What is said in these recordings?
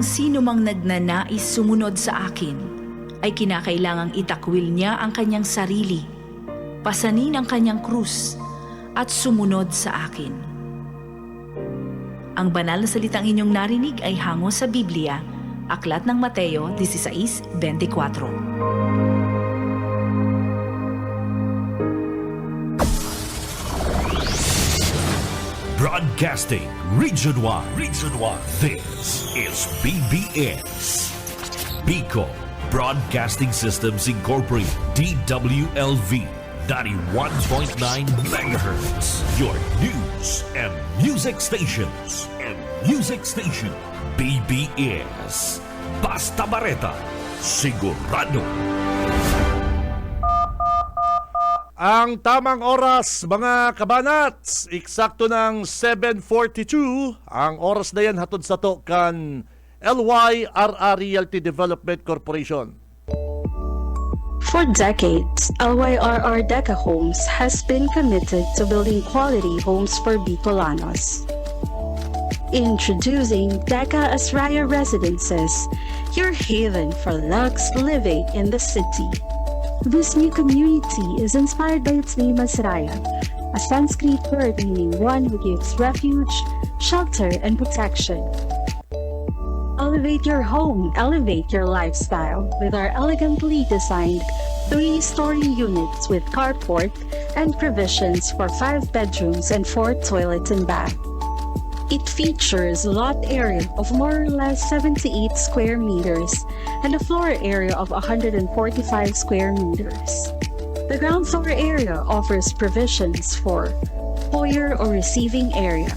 sino mang nagnanais sumunod sa akin, ay kinakailangang itakwil niya ang kanyang sarili, pasanin ang kanyang krus, at sumunod sa akin. Ang banal na salitang inyong narinig ay hango sa Biblia, Aklat ng Mateo 16:24. Broadcasting Region 1. Region 1. This is BBS. Bicol Broadcasting Systems Incorporated. DWLV 91.9 MHz. Your news and music stations. BBS. Basta Bareta. Sigurado. Ang tamang oras, mga kabanats, eksakto ng 7:42. Ang oras na yan hatod sa to kan LYRR Realty Development Corporation. For decades, LYRR Deca Homes has been committed to building quality homes for Bicolanos. Introducing Deca Asraya Residences, your haven for luxe living in the city. This new community is inspired by its name Asraya, a Sanskrit word meaning one who gives refuge, shelter, and protection. Elevate your home, elevate your lifestyle with our elegantly designed 3-story units with carport and provisions for 5 bedrooms and 4 toilets and bath. It features a lot area of more or less 78 square meters and a floor area of 145 square meters. The ground floor area offers provisions for foyer or receiving area,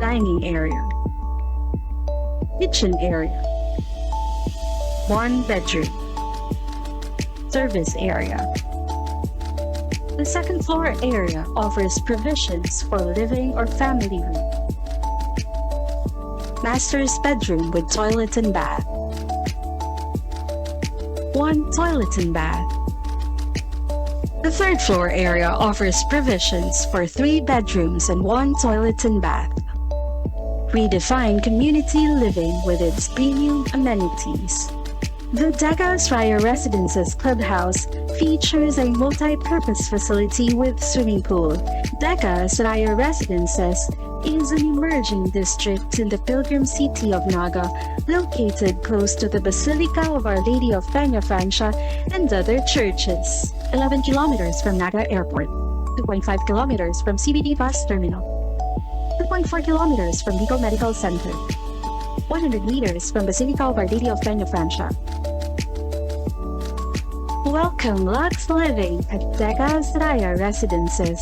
dining area, kitchen area, 1 bedroom, service area. The second floor area offers provisions for living or family room, master's bedroom with toilet and bath, 1 toilet and bath. The third floor area offers provisions for 3 bedrooms and 1 toilet and bath. Redefine community living with its premium amenities. The Deca Asraya Residences Clubhouse features a multi-purpose facility with swimming pool. Deca Asraya Residences is an emerging district in the pilgrim city of Naga, located close to the Basilica of Our Lady of Peña Francia and other churches. 11 kilometers from Naga Airport, 2.5 kilometers from CBD Bus Terminal, 2.4 kilometers from Bicol Medical Center, 100 meters from Basilica of Our Lady of Peña Francia. Welcome Lux Living at Deca Asraya Residences.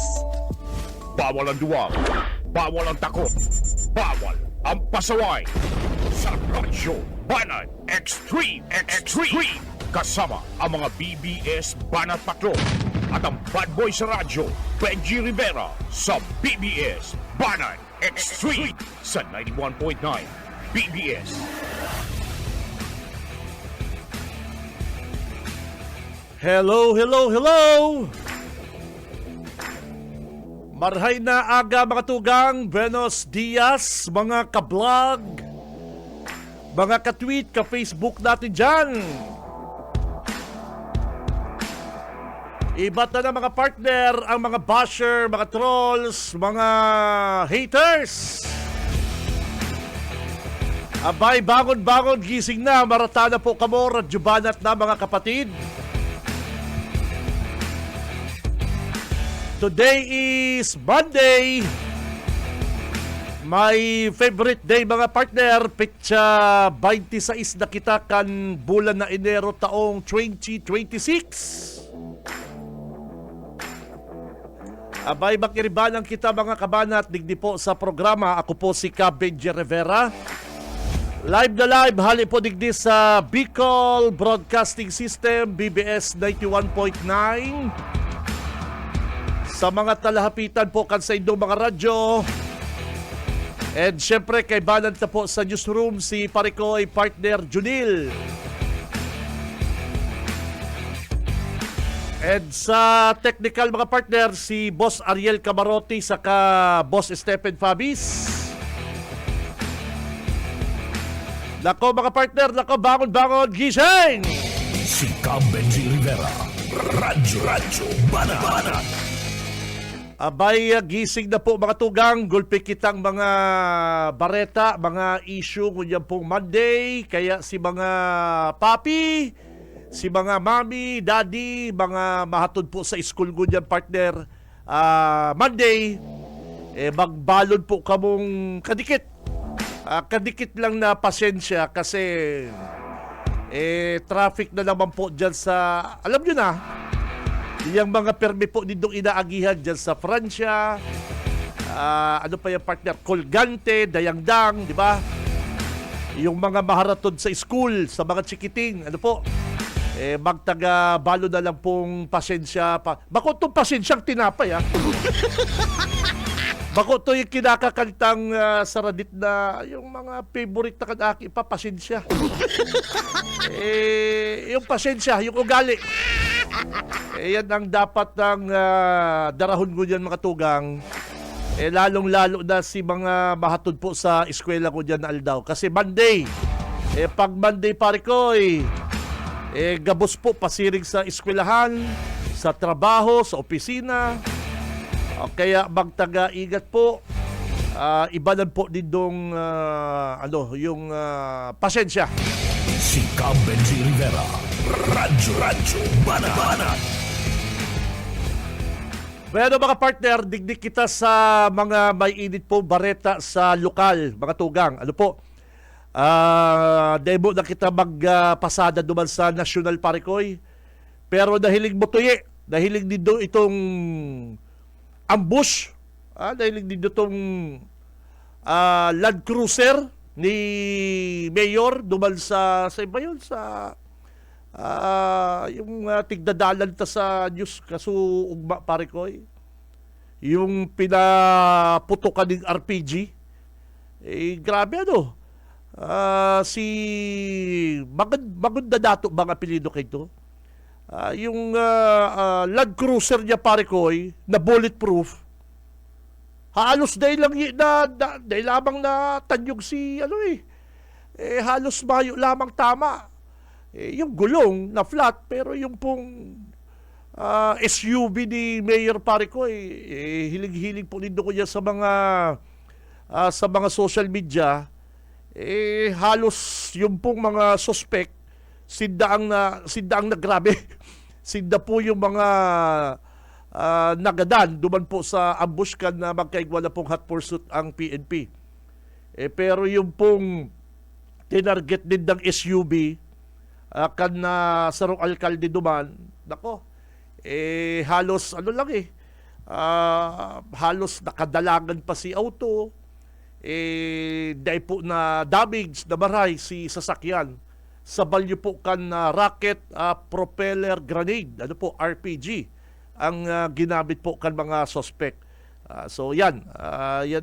Bawal ang duwag. Bawal ang takot. Bawal ang pasaway. Sa Radyo Banat Extreme. Kasama ang mga BBS Banat Patrol at ang bad boy sa radyo, Benji Rivera sa BBS Banat Extreme sa 91.9 BBS. Hello! Marhay na aga mga tugang, Buenos Dias, mga ka-vlog, mga ka-tweet, ka-Facebook natin dyan. Iba't na mga partner, ang mga basher, mga trolls, mga haters. Abay, bangon, gising na, marata na po kamo, Radyo Banat na mga kapatid. Today is Monday. My favorite day mga partner. Petsa 26 na kita kan bulan na Enero taong 2026. Abay makiribanan kita mga kabanat. Digdi po sa programa. Ako po si Benji Rivera. Live na live. Hali po digdi sa Bicol Broadcasting System BBS 91.9. Sa mga talahapitan po kan sa inyong mga radyo. And syempre kay banan na po sa newsroom si Parikoy partner Junil. And sa technical mga partner si Boss Ariel Camarote saka Boss Stephen Fabis. Nako mga partner, nako bangon-bangon, gising! Si Cab Benji Rivera. Radyo Banat. Abay, gising na po mga tugang, gulpi kitang mga bareta, mga issue ngunyan pong Monday, kaya si mga papi, si mga mami, daddy, mga mahatod po sa school ngunyan partner, Monday, magbalon po kamong kadikit. Kadikit lang na pasensya kasi traffic na naman po dyan sa, alam nyo na, yung mga permi po nitong inaagihan dyan sa Francia, ano pa yung partner, Colgante, Dayangdang, di ba? Yung mga maharatod sa school, sa mga chikiting, ano po, magtaga balo na lang pong pasensya pa. Bako itong pasensyang tinapay, ha? Bako ito yung kinakakantang sa Radit na yung mga favorite na kadaki pa, pasensya. Yung pasensya, yung ugali. Yan ang dapat ng darahon ko dyan mga tugang. Lalong-lalo na si mga mahatod po sa eskwela ko dyan na aldaw. Kasi Monday, pag Monday pare ko, gabos po pasiring sa eskwelahan, sa trabaho, sa opisina. Kaya magtaga-ingat po. Ibanan po din dong yung pasensya. Si Cab Benji Rivera. Radyo Banat. Bueno mga partner, digdig kita sa mga may init po bareta sa lokal, mga tugang. Ano po? Demo na kita magpasada duman sa National Parikoy. Pero nahilig mo tuye. Nahilig din doon itong ambush. Nahilig din doon itong Land Cruiser ni Mayor duman sa iba yun, sa yung tigdadalan ta sa news kaso ugma pare ko, yung pinaputokan ng RPG, grabe ano, si maganda dato bang apelido kay to, yung Land Cruiser niya pare ko na bulletproof, halos dahil lamang na tanyog si halos mayo lamang tama. Yung gulong na flat pero yung pong SUV ni Mayor Parico hilig-hilig po nindo ko niya sa mga social media, halos yung pong mga suspect sindaang na grabe. Sinda po yung mga nagadan duman po sa ambush kan na magkaigwala pong hot pursuit ang PNP. Pero yung pong tinarget din ng SUV kan na sarong alkalde duman, nako, halos halos nakadalagan pa si auto, dahil po na damage na maray si sasakyan. Sa balyo po kan rocket propeller grenade, RPG, ang ginamit po kan mga suspect. So yan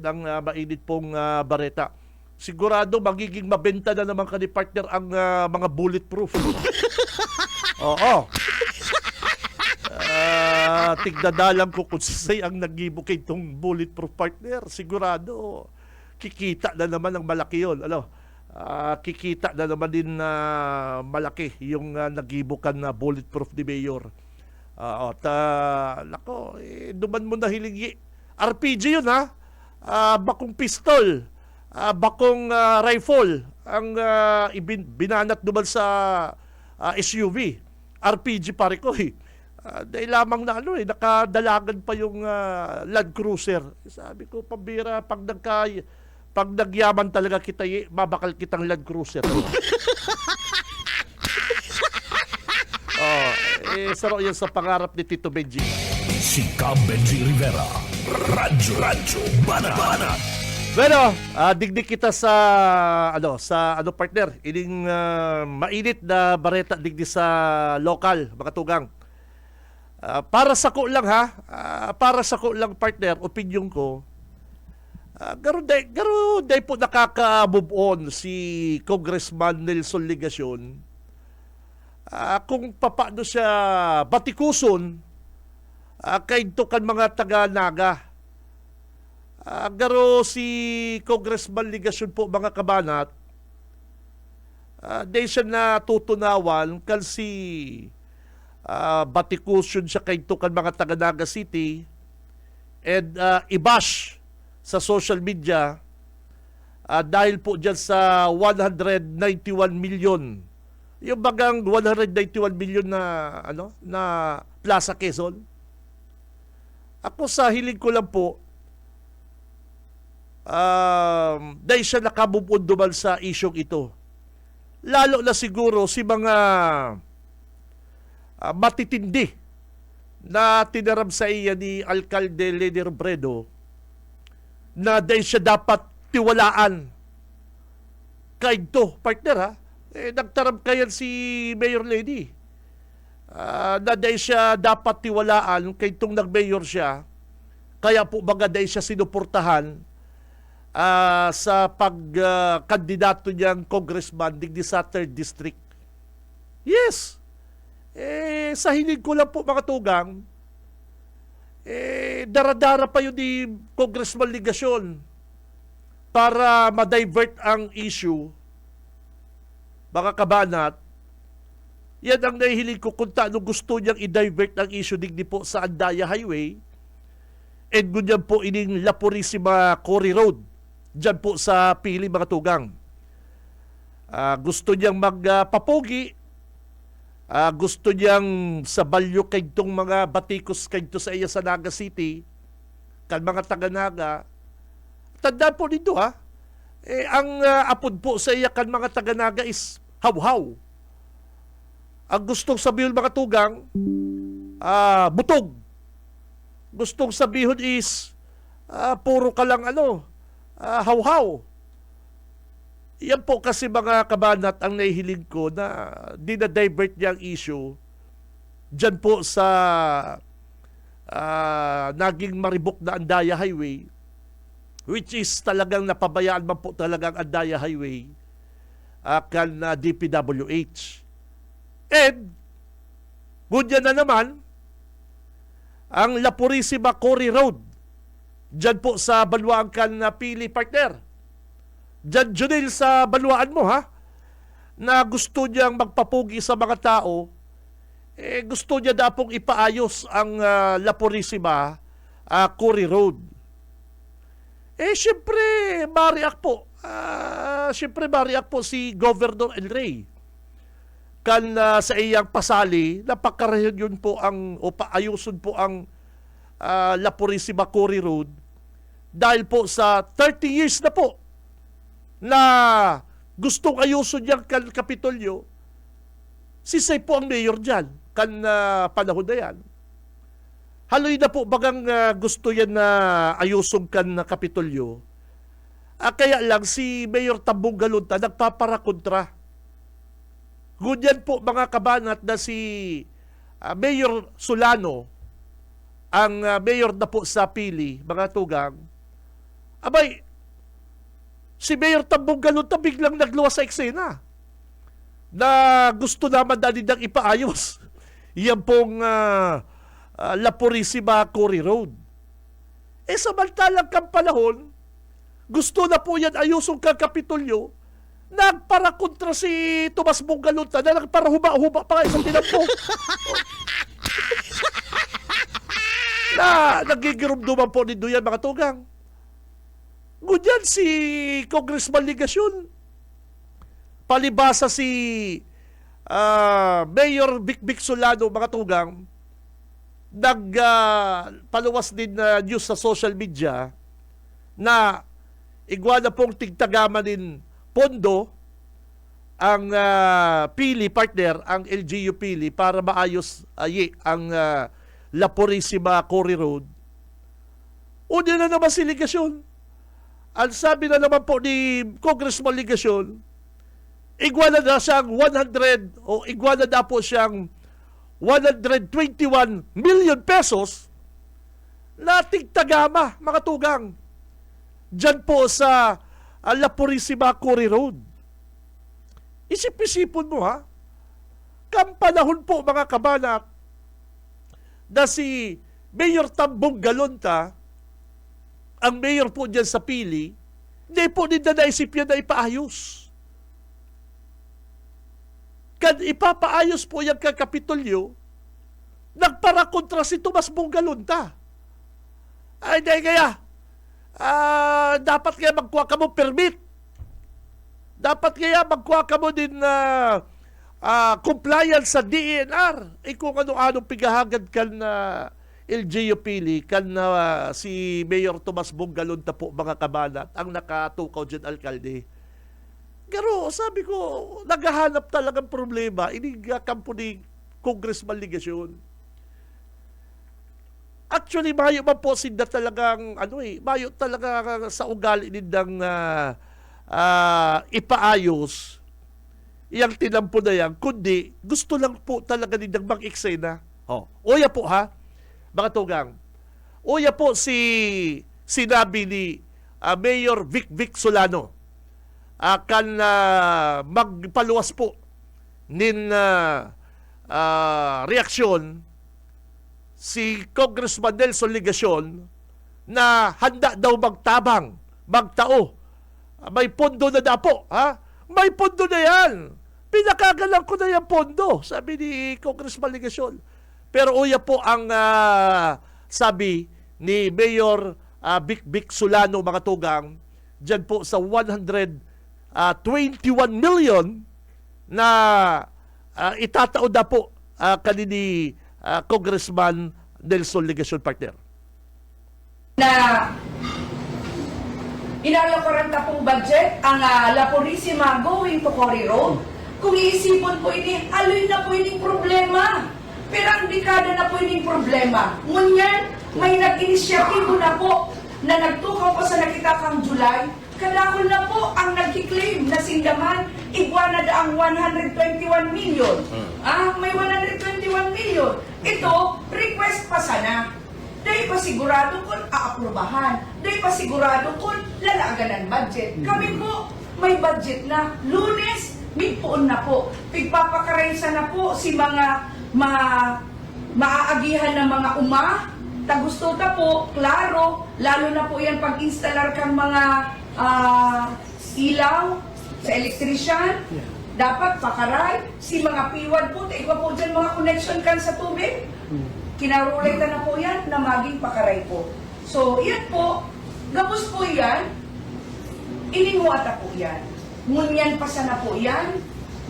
ang mainit pong bareta. Sigurado magiging mabenta na naman ka ni partner ang mga bulletproof. Oo. Tigdadalam ko kung say ang nagibo kay itong bulletproof partner. Sigurado kikita na naman ang malaki yun. Kikita na naman din na malaki yung nagibo kan na bulletproof ni Mayor. Nako, duman mo na hilingi. RPG yun ha. Bakong pistol. Bakong rifle ang binanat duman sa SUV. RPG pare ko dahil lamang na nakadalagan pa yung Land Cruiser. Sabi ko, pambira, pag nagyaman talaga kita, mabakal kitang Land Cruiser. Saro yan sa pangarap ni Tito Benji. Si Cab Benji Rivera. Radyo Banat. Bueno, digdig kita sa partner, ining mainit na bareta digdig sa lokal, mga tugang. Para sa ko lang partner, opinion ko. Garo day po nakaka-move on si Congressman Nelson Legacion. Kung papaano siya batikuson kay kan mga taga-Naga. Garo si Congressman Legacion po mga kabanat, Di siya natutunawan kasi batikusyon siya kay tukan mga taga Naga City and ibash sa social media dahil po dyan sa 191 million. Yung bagang 191 million na Plaza Quezon. Ako sa hiling ko lang po, dahil siya nakabubun duman sa isyong ito. Lalo na siguro si mga matitindi na tinaram sa iya ni Alcalde Leni Robredo na dahil siya dapat tiwalaan. Kain to, partner ha. Nagtaram kayan si Mayor Leni. Na dahil siya dapat tiwalaan kay itong nag-mayor siya. Kaya po baga dahil siya sinuportahan sa pagkandidato niyang congressman digdi sa 3rd District. Yes. Sa hiling ko lang po mga tugang, daradara pa yun ni Congressman Ligasyon para ma-divert ang issue. Mga kabanat, yan ang nahihiling ko kung taano gusto niyang i-divert ang issue digdi po sa Andaya Highway and ganyan po ining La Purisima Cory Road dyan po sa Pili mga tugang. Gusto niyang magpapogi, gusto niyang sa balyo kay itong mga batikos kay ito sa iya sa Naga City, kan mga taga-Naga. Tanda po dito ha, ang apod po sa iya kan mga taga-Naga is hawhaw. Ang gustong sabihin mga tugang, butog. Gustong sabihin is puro ka lang hawhaw. Yan po kasi mga kabanat ang nahihiling ko na dinadivert niya ang issue dyan po sa naging maribok na Andaya Highway, which is talagang napabayaan man po talagang Andaya Highway kan DPWH. And ganyan na naman ang La Purisima Cory Road dyan po sa Baluaan kan Pili, partner. Dyan Junil sa Baluaan mo ha, na gusto niyang magpapugi sa mga tao, gusto niya dapong ipaayos ang La Purisima Cory Road. Siyempre mariak po. Siyempre mariak po si Governor El Rey kan sa iyang pasali na pagkarayon po ang o paayuson po ang La Purisima Cory Road dahil po sa 30 years na po na gustong ayuson niyang Kapitolyo, si Say po ang mayor dyan kan panahon na yan. Haloy na po bagang gusto yan na ayuson kan Kapitolyo. Kaya lang si Mayor Tambong Galunta nagpaparakontra. Ganyan po mga kabanat na si Mayor Solano, ang mayor na po sa Pili, mga tugang. Abay, si Mayor Tambong Galunta biglang nagluwas sa eksena na gusto naman dali nang ipaayos yan pong La Purisima Cory Road. Samantalang kang panahon, gusto na po yan ayusong kang Kapitolyo, nagparakontra si Tomas Bonggalunta na nagparahuba-huba pa isang tinampok. Na nagigirumduman po ni Duyan mga tugang. Ngunyan si Congressman Ligasyon, palibasa si Mayor Bikbik Solano mga tugang, nagpaluwas din na news sa social media na igwala pong tigtagama din pondo ang Pili, partner, ang LGU Pili para maayos ang La Purisima Cory Road. Una na naman si Ligasyon. Ang sabi na naman po ni Congressman Ligasyon, igwala na siyang 100 o igwala na po siyang 121 million pesos na tigtagama, mga tugang, dyan po sa La Purisima Cory Road. Isip-isipon mo ha, kampanahon po mga kabanat na si Mayor Tambong Galunta, ang mayor po dyan sa Pili, hindi po din na naisip yan na ipaayos. Kad ipapaayos po yung Kapitolyo, nagpara kontra si Tomas Bungalunta. Ay, di kaya, dapat kaya magkuha ka mo permit. Dapat kaya magkuha ka mo din compliance sa DENR. Kung ano-anong pigahagad kan na LGU Pili, kan na si Mayor Tomas Bungalunta po, mga kabanat, ang nakatukaw dyan, alkalde. Pero sabi ko, naghahanap talagang problema, kampo ni Congressman Ligasyon. Actually, mayo man po sinda talagang, mayo talaga sa ugali nindang ipaayos iyang tinampo na yan, kundi gusto lang po talaga nindang mag-eksena. Oya po ha, mga tugang. Oya po sinabi ni Mayor Vic Solano akan magpaluwas po nin reaksyon si Congressman Nelson Ligasyon na handa daw magtao. May pondo na po, ha? May pondo na yan. Pinakagalang ko na yung pondo, sabi ni Congressman Ligasyon. Pero uya po ang sabi ni Mayor Vic Solano, mga tugang, dyan po sa 121 million na itatao na po kanini Congressman Nelson Ligasyon, partner. Na inalokaran na pong budget ang La Purisima going to Cory Road. Kung iisipon po ini, aloy na po ining problema. Pero ang dekada na po ining problema. Ngunyan, may nag-inisyatibo na po na nagtukaw pa sa nakitakang July. Kadakol na po ang nagkiklaim na sindaman, iguana na ang 121 million. May 121 million. Ito, request pa sana. Dahil pa sigurado kung aaprubahan. Dahil pa sigurado kung lalagan ng budget. Kami po, may budget na. Lunes, migpoon na po. Pigpapakaraysa na po si mga maaagihan ng mga tagusto ta po, klaro, lalo na po yan pag-installer kang mga ilaw sa elektrisyan. Dapat pakaray. Si mga piwad po, iba po dyan mga connection kan sa tubig. Kinarulay na po yan na maging pakaray po. So, yan po. Gapos po yan. Inimuata po yan. Ngunyan pa sana po yan.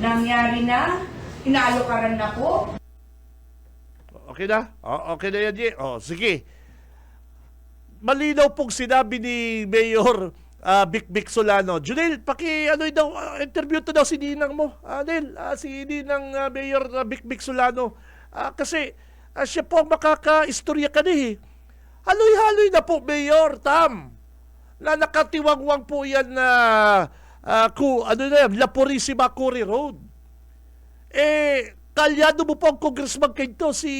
Nangyari na. Inaalokaran na po. Okay na? Okay na yan, G. Sige. Malinaw pong sinabi ni Mayor Vic Solano. Junel, interview to daw si Ninang mo. Nel, si Ninang Mayor Vic Solano. Kasi siya po ang makaka-istorya ka Haloy-haloy na po, Mayor Tam. Na nakatiwangwang po yan na La Purisima Cory Road. Kalyado mo po ang congressman kayo si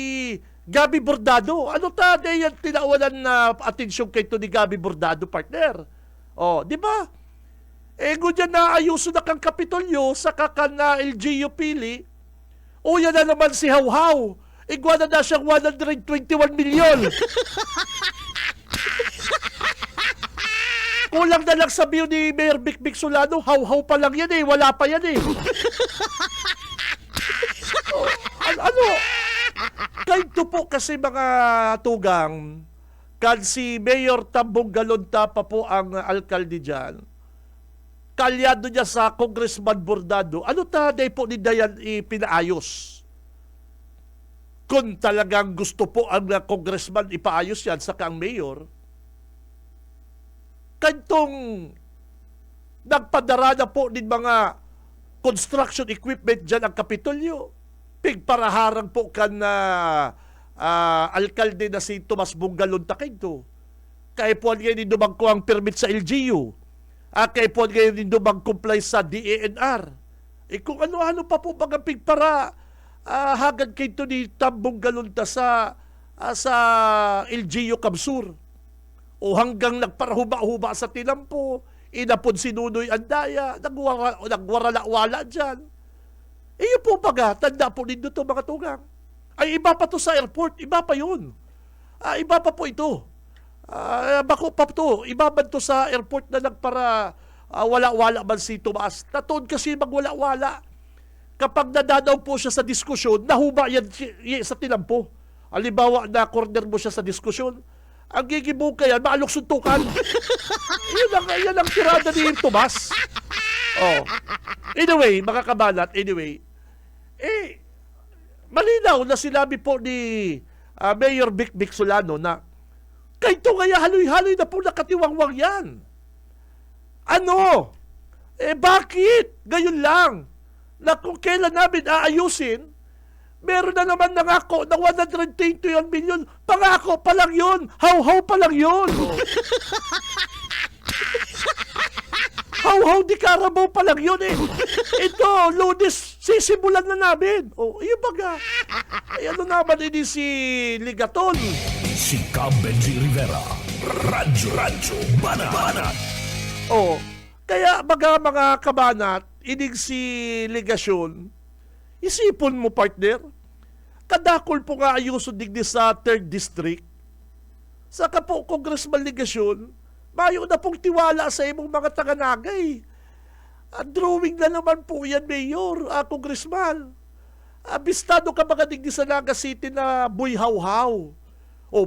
Gabi Bordado. Ano yan tinawalan na atensyon kayo ni Gabi Bordado, partner? Di ba? Gudyan na ayuso na kang Kapitolyo sa kakan na LGU Pili. Yan na naman si Hawhaw. Iguana na siyang 121 milyon. Kulang na lang sabihin ni Mayor Vic Solano, Hawhaw pa lang yan wala pa yan Kaito po kasi mga tugang, kan si Mayor Tambong Galonta pa po ang alkalde dyan, kalyado niya sa Congressman Bordado, day po ni Dayan ipinaayos? Kung talagang gusto po ang congressman ipaayos yan sa kang mayor, kantong nagpadara na po din mga construction equipment dyan ang Kapitolyo. Pigparaharang po kan na alkalde na si Tomas Bungalunta kayo. Kaya po ngayon din dumangko ang permit sa LGU. Kaya po ngayon din dumang-comply sa DENR. Kung ano-ano pa po mga pigpara hagad kayo ni Tambong Galunta sa LGU Kamsur. O hanggang nagparahuba-huba sa tinampo, inapon si Nunoy Andaya, nagwarala-wala dyan. Iyo po baga, tanda po nito to mga tugang. Ay iba pa to sa airport, iba pa yun. Iba pa po ito. Bako pa to, iba man to sa airport na nagpara wala-wala man si Tomas. Natoon kasi magwala-wala. kapag nadadaw po siya sa diskusyon, nahuba yan sa tinampo. Halimbawa, na-corner mo siya sa diskusyon, ang gigibong kaya, maalok suntukan. yan ang tirada ni Tomas. Oh. Anyway, mga kabalat, malinaw na sinabi po ni Mayor Vic Vic Solano na kahit ito kaya haloy-haloy na po nakatiwangwang yan. Ano? Bakit? Gayon lang. Na kung kailan namin aayusin, meron na naman nangako ng 121 million. Pangako pa lang yun. How-how pa lang yun. How-how di Carabao pa lang yun eh. Ito, Lunes, sisimulan na namin. Yun baga. Ano naman ini si Ligaton? Si Benji Rivera, Radyo Banat. Kaya mga kabanat, inig si Ligasyon, isipon mo partner, kadakol po nga ayusun digdi sa 3rd District. Saka po, Congressman Ligasyon, mayo na pong tiwala sa imong mga taga-Nagay. Drawing na naman po yan, Mayor, Congressman. Bistado ka mga digdi sa Naga City na buy haw-haw.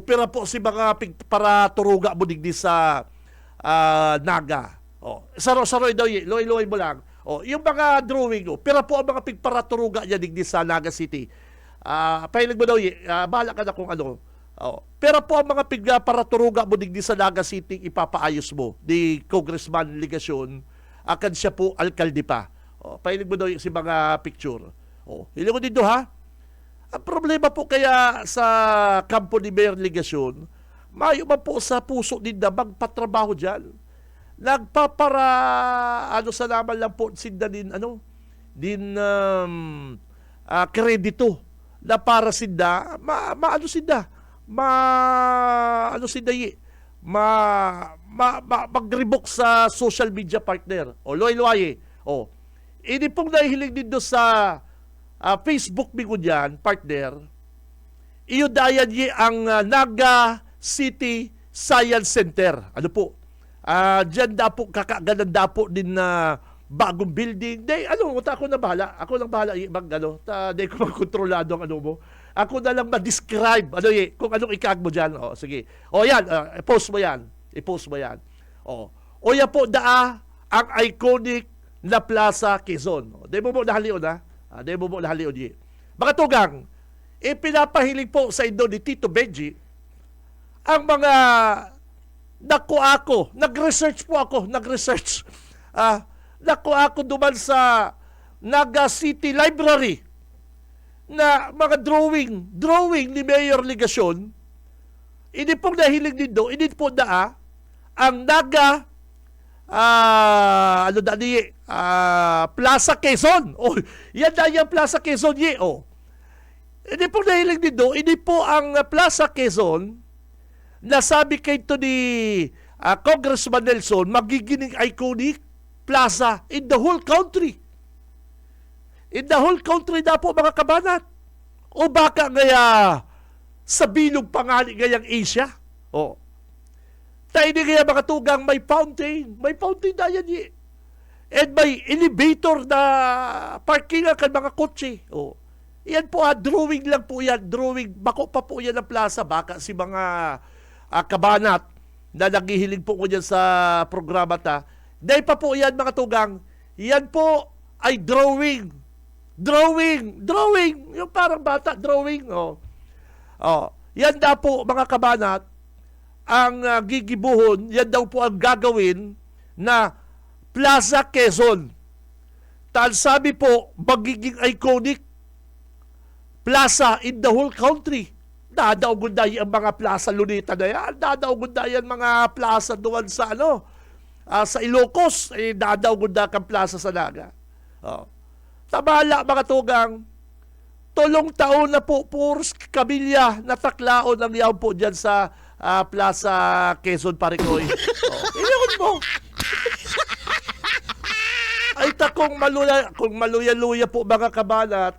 Pera po si mga para turuga mo digdi sa Naga. Saro-saroy daw yun, loy-loy mo lang. Yung mga drawing, pera po ang mga pigparaturuga niya digdi sa Naga City. Pahilig mo daw yun, bahala ka na kung ano. Pera po ang mga pigparaturuga mo digdi sa Naga City, ipapaayos mo ni Congressman Ligasyon, akan siya po alkalde pa. Pahilig mo daw yun si mga picture. Hiling ko dito ha. Ang problema po kaya sa kampo ni Mayor Ligasyon, mayo man po sa puso din na magpatrabaho dyan. Sa naman lang po sinda din kredito na para sinda mag-rebook sa social media partner. Loy-loy. Ini pong nahihiling dito sa Facebook bigo dyan, partner. Iyo dayan ang Naga City Science Center. Ano po? Diyan da po, kakaganda po din na bagong building. Ako na bahala. Ako lang bahala. Di ko magkontrolado ang ano mo. Ako na lang ma-describe. Kung anong ikag mo dyan. Sige. Yan. I-post mo yan. Yan po ang iconic na Plaza Quezon. Di mo mo nahalion ha? Di mo mo nahalion yun. Mga tugang, pinapahiling po sa Indo ni Tito Benji ang mga nag-research. Naku ako duman sa Naga City Library na mga drawing ni Mayor Ligasyon. Hindi pong nahiling dito, hindi po ang Naga Plaza Quezon. Yan na yung Plaza Quezon Hindi pong nahiling dito, hindi po ang Plaza Quezon na sabi kay ito ni Congressman Nelson, magiging iconic plaza in the whole country. In the whole country na po mga kabanat. O baka ngaya sa bilog pangali ngayang Asia. Tayo ni kaya mga tugang may fountain. May fountain na yan And may elevator na parkingan kan mga kotse. Yan po drawing lang po yan. Drawing, bako pa po yan ang plaza. Baka si mga kabanat na naghihiling po ko dyan sa programa dahil pa po yan mga tugang, yan po ay drawing. Yung parang bata, drawing. Yan daw po mga kabanat, ang gigibuhon, yan daw po ang gagawin na Plaza Quezon. Sabi po, magiging iconic plaza in the whole country. Dadaw gunday ang mga plaza Lunita na yan. Dadaw gunday ang mga plaza doon sa sa Ilocos. Dadaw gunday ang plaza sa Naga. Tabala mga tugang, 3 taon na po puros kabilya na taklaon ang yaw po dyan sa Plaza Quezon Parikoy. Iyon mo. Ay kung maluya-luya po mga kabanat,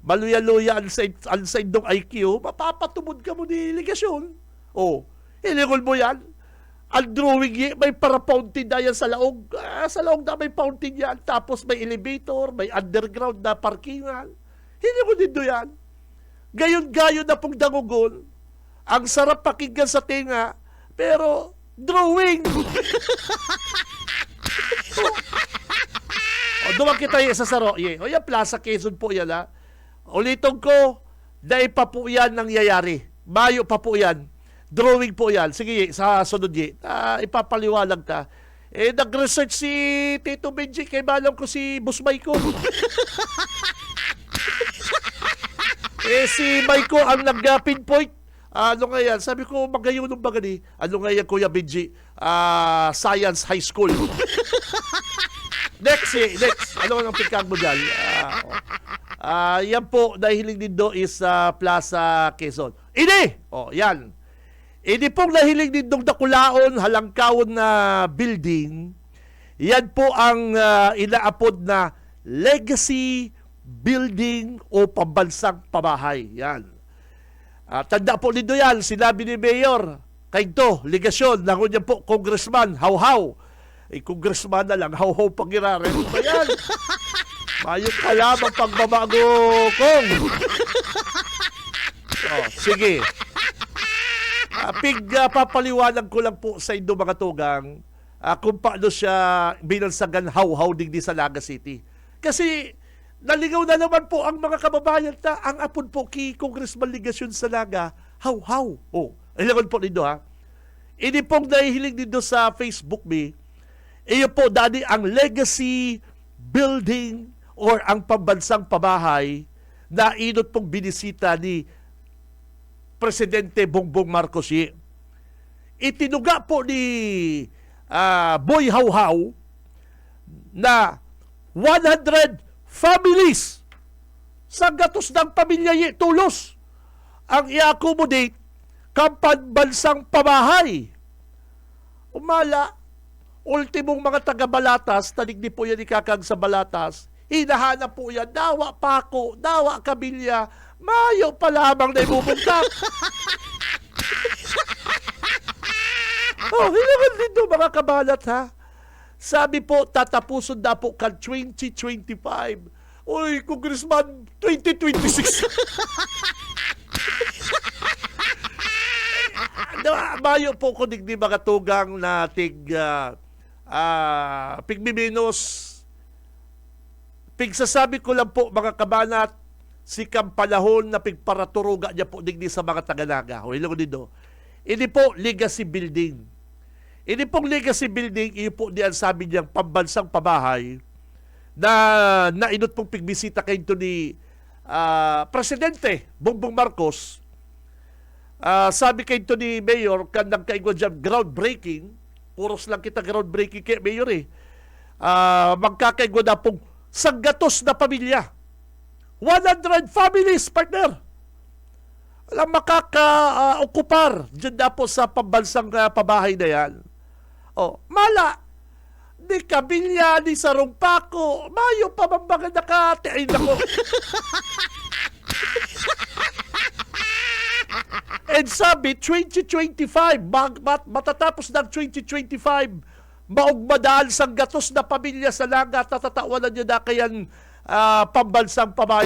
maluya-luya ang side ng IQ, mapapatubod ka mo ni Ligasyon. Iligol mo yan. ang drawing may para fountain na yan sa laog. Sa laog na may fountain yan. Tapos may elevator, may underground na parkingan. Hindi ko dito yan. Gayon-gayon na pong dangugon. Ang sarap pakinggan sa tinga, pero drawing. Duwag kita sa saro. O yan, Plaza Quezon po yan, ha. Ulitin ko, dahil pa po yan nangyayari. Mayo pa po yan. Drawing po yan. Sige, sa sunod ipapaliwalag ka. Nag-research si Tito Benji. Kaya balam ko si Boss Maiko. Si Maiko ang nag-pinpoint. Ano nga yan? Sabi ko, magayon ng baga ni. Ano nga yan, Kuya Benji? Science High School. Next. Ano nga ang pikag mo dyan? Yan po, nahiling din do is Plaza Quezon. Yan. Hindi pong nahiling din dong dakulaon, halangkawon na building. Yan po ang inaapod na legacy building o pambansang pabahay. Yan. Tanda po nito yan, sinabi ni Mayor, kayo ligasyon, nangon niya po, Congressman, Hawhaw. Congressman na lang, Hawhaw pangirarin. Yan. Mayong ka lamang pagbabago, Kong. Sige. Papaliwanag ko lang po sa inyo mga tugang kung paano siya binansagan hawhaw digdi sa Naga City. Kasi naligaw na naman po ang mga kababayan na ang apon po kay Congressman Ligasyon sa Naga, hawhaw. Ilawan po nito ha. Ini pong nahihiling dito sa Facebook me, iyo po dati ang legacy building or ang pambansang pabahay na inot pong binisita ni Presidente Bongbong Marcos. Itinuga po ni Boy Hawhaw na 100 families sa gatos ng pamilya tulos ang i-accommodate kampanbansang pabahay. Umala, ultimong mga taga-Balatas, tanig di po yan ikakag sa Balatas, hinahanap po yan, dawa Paco, dawa Kabilya, mayo pa lamang na ibubuntak. Hilangan dito mga kabalat ha. Sabi po, tatapusun na po kan 2025. Uy, Congressman, 2026. Mayo po ko digdi mga tugang na pigmiminos. Pigsasabi ko lang po mga kabanat, si kampalahon na pigparaturuga niya po digdi sa mga Taganaga. O ilang dito. Ini po legacy building. Ini pong legacy building, iyo po diyan sabi niyang pambansang pabahay na nainot pong pigbisita kayo ni Presidente Bongbong Marcos. Sabi kayo ni Mayor, kandang kaigwa dyan, groundbreaking. Puros lang kita groundbreaking kay Mayor magkakaigwa na pong sanggatos na pamilya. 100 families, partner. Alam, makaka-okupar dyan na po sa pambansang pabahay na yan. Mala, ni Kabilya, ni Sarong Paco, mayo pa mambaga nakatain ako. And sabi, 2025, matatapos ng 2025, maugmadaan sang gatos na pamilya sa Naga, tatatawanan nyo na kayan pambansang pabahay.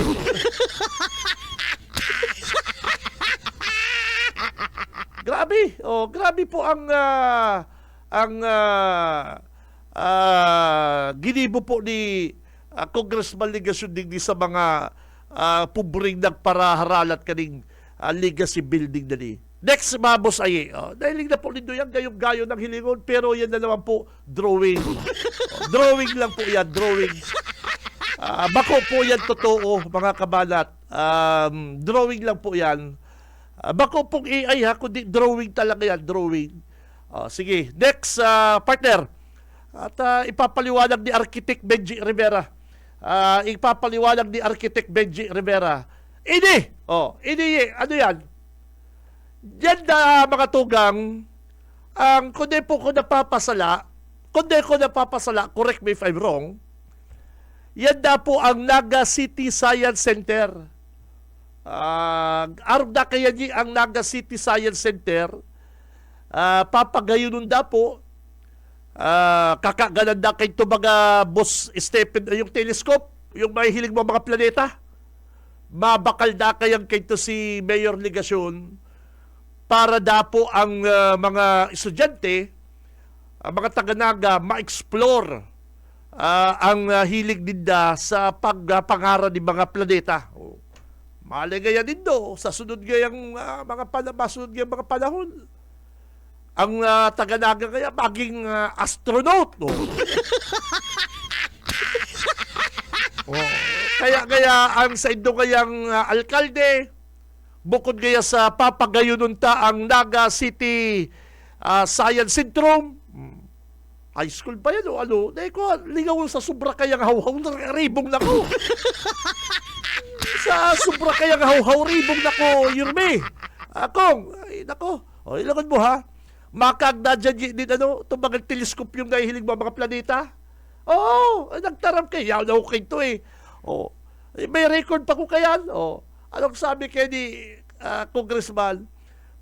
Grabe. Grabe po ang ginibo po ni Congressman Ligasyon digdi sa mga pubring nagparaharalat kaning legacy building na ni. Next, mabos ay dahil na po nito yan, gayong-gayo ng hilingon, pero yan na naman po, drawing. Drawing lang po yan, drawing. Bako po yan totoo, mga kabalat. Drawing lang po yan. Bako pong AI ha, kundi drawing talaga yan, drawing. Sige, next partner. At ipapaliwanag ni Architect Benji Rivera. Ipapaliwanag ni Architect Benji Rivera. Ano yan? Yan na mga tugang, kundi ko napapasala, correct me if I'm wrong, yan na po ang Naga City Science Center. Arog na kaya ang Naga City Science Center papagayunon da po, kakagananda kay ito mga Boss Stephen, yung telescope, yung mahihilig mga planeta. Mabakal da kayang kay ito si Mayor Ligasyon para da po ang mga estudyante, mga taga-Naga, ma-explore ang hilig ninda sa pagpangara ng mga planeta. Malay gaya din do, sa sunod gayang masunod gayang mga panahon. Ang taga-Naga kaya maging astronaut. No? Kaya ang sa indo kayang alkalde, bukod kaya sa papagayununta ang Naga City Science Centrum, high school pa yan o ano, lingaw sa sobra kayang hawhaw, ribong na ko. Sa sobra kayang hawhaw, ribong na ko, Yurme. Akong, ay nako, ilangan mo ha, makagda dyan din itong mga telescope yung nahihilig mga planeta. Oo, nagtarap kayo, yaw na ko kayo eh. May record pa ko kayan. Anong sabi kayo ni Congressman?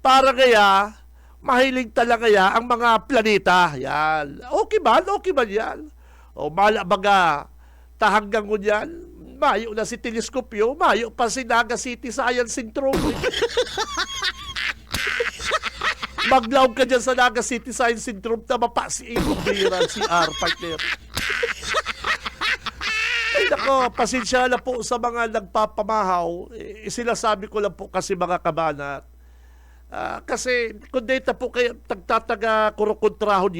Para kaya, mahilig talaga ya ang mga planeta. Yan. Okay ba yan? Mala baga, tahanggang ko yan. Mayo na si teleskopyo, mayo pa si Naga City Science Centrum. Maglaw ka dyan sa Naga City Science Centrum na mapasiin kung bira si R. Partner. Ay nako, pasensya na po sa mga nagpapamahaw. Sinasabi ko lang po kasi mga kabanat. Kasi kung data po kaya tagtataga kurokontrahon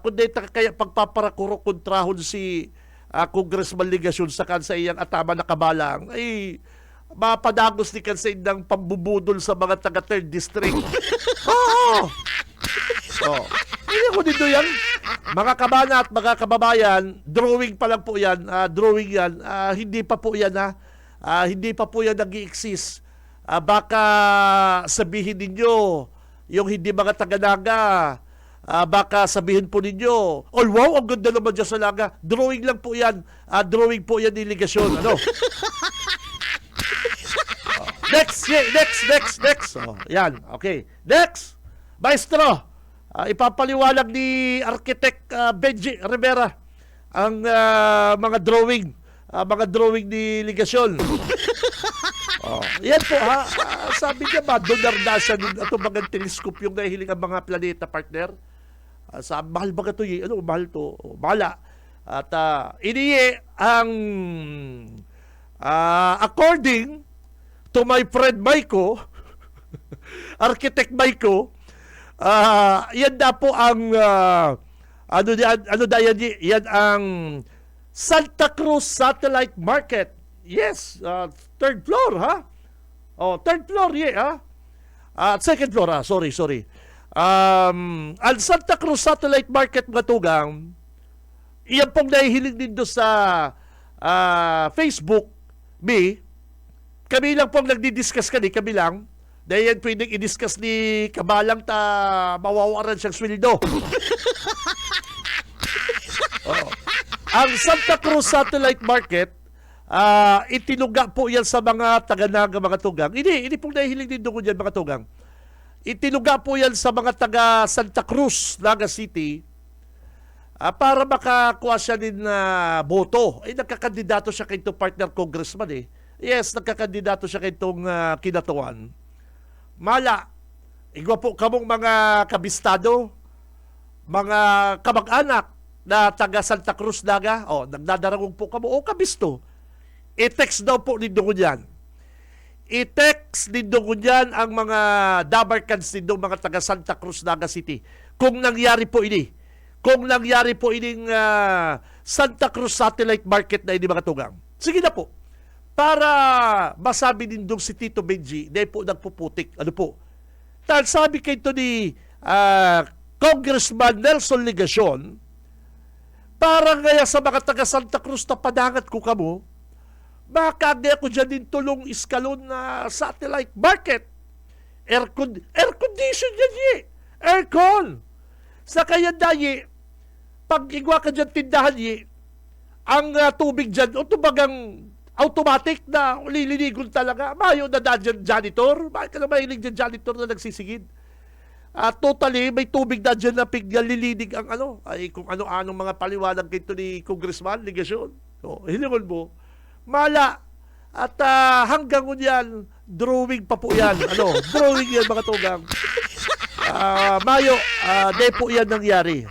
kung data kaya pagpaparakurokontrahon si Congressman Ligasyon sa kansa iyang atama na kabalang, ay mapadagos ni kansa ng pambubudol sa mga taga 3rd District. Oo! Hindi ko dito yan. Mga kabana at mga kababayan, drawing pa lang po yan. Drawing yan. Hindi pa po yan hindi pa po yan nag-i-exist. Baka sabihin ninyo, yung hindi mga taga-Naga, baka sabihin po ninyo, oh wow, ang ganda naman dyan sa Naga. Drawing lang po yan. Drawing po yan ni Ligasyon. Ano? Next. Yan, okay. Next, Maestro, ipapaliwanag ni Architect Benji Rivera ang mga drawing ni Ligasyon. Yan po sabi niya donar na siya ito mga telescope yung nahihiling ang mga planeta, partner. Mahal ba ito mahal to? Mahala. At iniye ang according to my friend Maiko, Architect Maiko, yan na po ang yan ang Santa Cruz Satellite Market. Yes, 3rd floor, third floor, second floor, sorry. Ang Santa Cruz Satellite Market mga tugang, iyan pong nahihiling din doon sa Facebook, kami lang pong nagdi-discuss kami lang, dahil yan pwedeng i-discuss ni Kabalang mawawaran siyang sweldo. Ang Santa Cruz Satellite Market, itinuga po yan sa mga taga-Naga mga tugang. Hindi pong nahihiling din doon yan mga tugang. Itinuga po yan sa mga taga Santa Cruz, Naga City, para makakuha siya din na boto. Nagkakandidato siya kay itong partner congressman eh. Yes, nagkakandidato siya kay itong kinatuan. Mala, igwa po kamong mga kabistado, mga kamag-anak na taga Santa Cruz Naga, nagdadarangong po kamo, kabisto. I-text daw po ninyo yan. I-text ninyo yan ang mga dabarkans ninyo, mga taga Santa Cruz Naga City. Kung nangyari po ini. Kung nangyari po ining Santa Cruz Satellite Market na ini mga tugang. Sige na po. Para masabi din doon si Tito Benji, dahil po nagpuputik. Ano po? Sabi kay ito ni Congressman Nelson Ligasyon, para kaya sa mga taga Santa Cruz na padangat ko kamo, makagaya ko dyan din tulong iskalon na satellite market. Air condition yan aircon. Sa kaya dayi, pag igwa ka dyan tindahan ang tubig dyan, tubagang automatic na lilinigon talaga. Mayo na dyan janitor. Bakit ka na mahilig dyan janitor na nagsisigid? Totally, may tubig na dyan na piglalilig ang ay kung ano-anong mga paliwanag kito ni Congressman, ligasyon. Hilingon mo, mala. At hanggang yan, drawing pa po yan. Drawing yan mga tugang. Mayo, di po yan nangyari.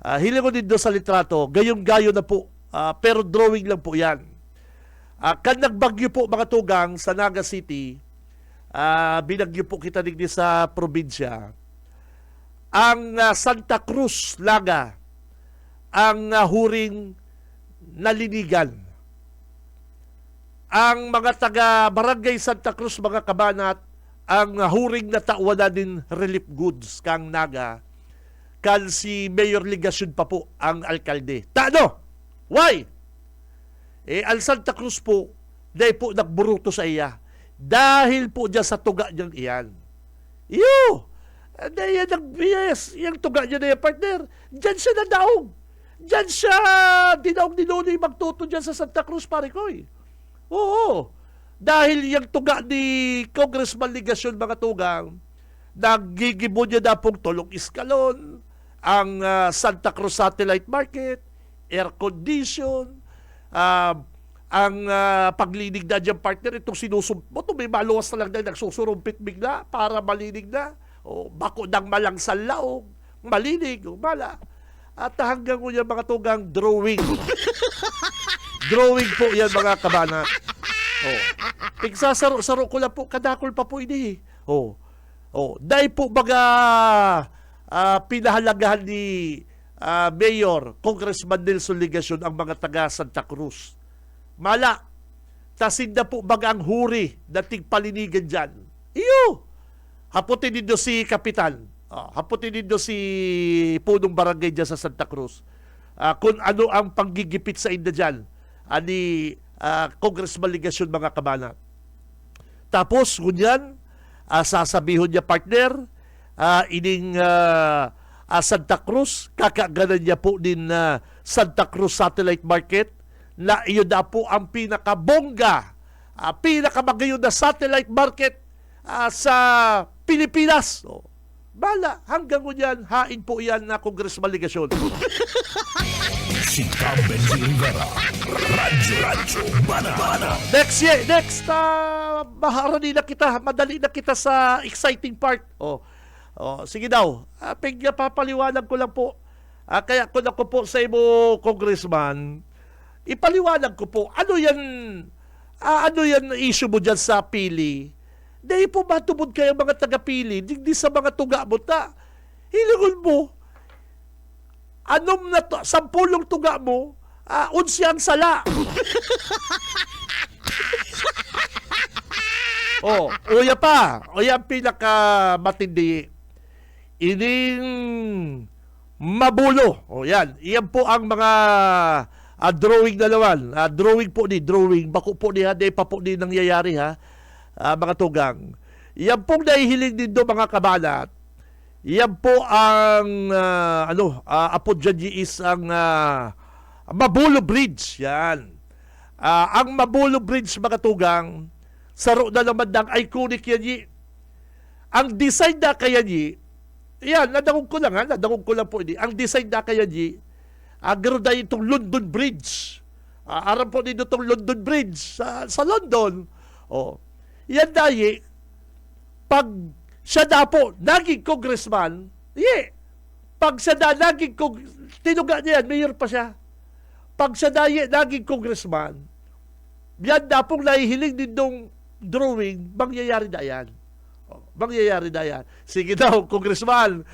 Hilingon din doon sa litrato, gayong-gayo na po. Pero drawing lang po yan. Kan nagbagyo po mga tugang sa Naga City, binagyo po kita digdi sa probinsya, ang Santa Cruz, Laga, ang huring nalinigan. Ang mga taga Barangay Santa Cruz, mga kabanat, ang huring natawanan din relief goods kang Naga, kan si Mayor Ligasyon pa po ang alkalde. Tano? Why? Ang Santa Cruz po, dahil po nagburuto sa iya. Dahil po dyan sa tuga niyang iyan. Yes, yung tuga niya na yung partner, dyan siya nadaog. Dyan siya dinaog ni Nonoy magtuto dyan sa Santa Cruz, pare ko. Oo. Dahil yung tuga ni Congressman Ligasyon, mga tugang, nagigibo niya na pong tulong iskalon, ang Santa Cruz Satellite Market, air condition, ang paglinig na dyan partner, itong sinusumpot, may maluwas na lang na nagsusurumpit bigla para malinig na. Bako ng malang sa laog, malinig, mala. At hanggang ko yan mga tugang drawing. Drawing po yan mga kabana. Pigsasaro-saro ko lang po, kadakol pa po ini. Dahil po baga pinahalagahan ni Mayor, Congressman Nelson Ligasyon ang mga taga Santa Cruz. Mala, tasin na po baga ang huri na tigpalinigan dyan. Haputin din si Kapitan. Haputin din si punong barangay dyan sa Santa Cruz. Kung ano ang panggigipit sa inda dyan ni Congressman Ligasyon, mga kabana. Tapos, kunyan, sasabihon niya partner, ining Santa Cruz, kakaganan niya po din Santa Cruz Satellite Market, na iyon na po ang pinakabongga, pinakamagayon na satellite market sa Pilipinas. Bala, hanggang kunyan, hain po yan na Congressman Ligasyon. Si Benji Rivera, Radyo Bana. Next, maharani na kita, madali na kita sa exciting part. Sige daw. Papaliwanag ko lang po. Kaya kung ako po sa imo, Congressman, ipaliwanag ko po, ano yan issue mo dyan sa pili? Dahil po matubod kayo mga taga-pili, digdi sa mga tuga mo ta. Hilingon mo, anom na to, 10 tuga mo, 11 ang sala. Uya pa. Uya ang pinakamatindi. Ining mabulo. Yan. Iyan po ang mga drawing na naman. Drawing po ni. Bako po ni ha. Di pa po ni nangyayari ha. Mga tugang. Iyan pong nahihiling din do mga kabanat. Iyan po ang apo dyan is ang Mabulo Bridge. Yan. Ang Mabulo Bridge, mga tugang, saro na naman ng iconic yan. Ang design na kaya yan, nadangog ko lang po ini. Ang design na kaya gano'n na itong London Bridge. Aram po nito itong London Bridge sa London. Yan dahil, pag siya na po, naging congressman, pag siya na naging tinuga niya yan, mayor pa siya. Pag siya na naging congressman, yan na pong nahihiling din nung drawing, mangyayari na yan. Mangyayari na yan. Sige daw, congressman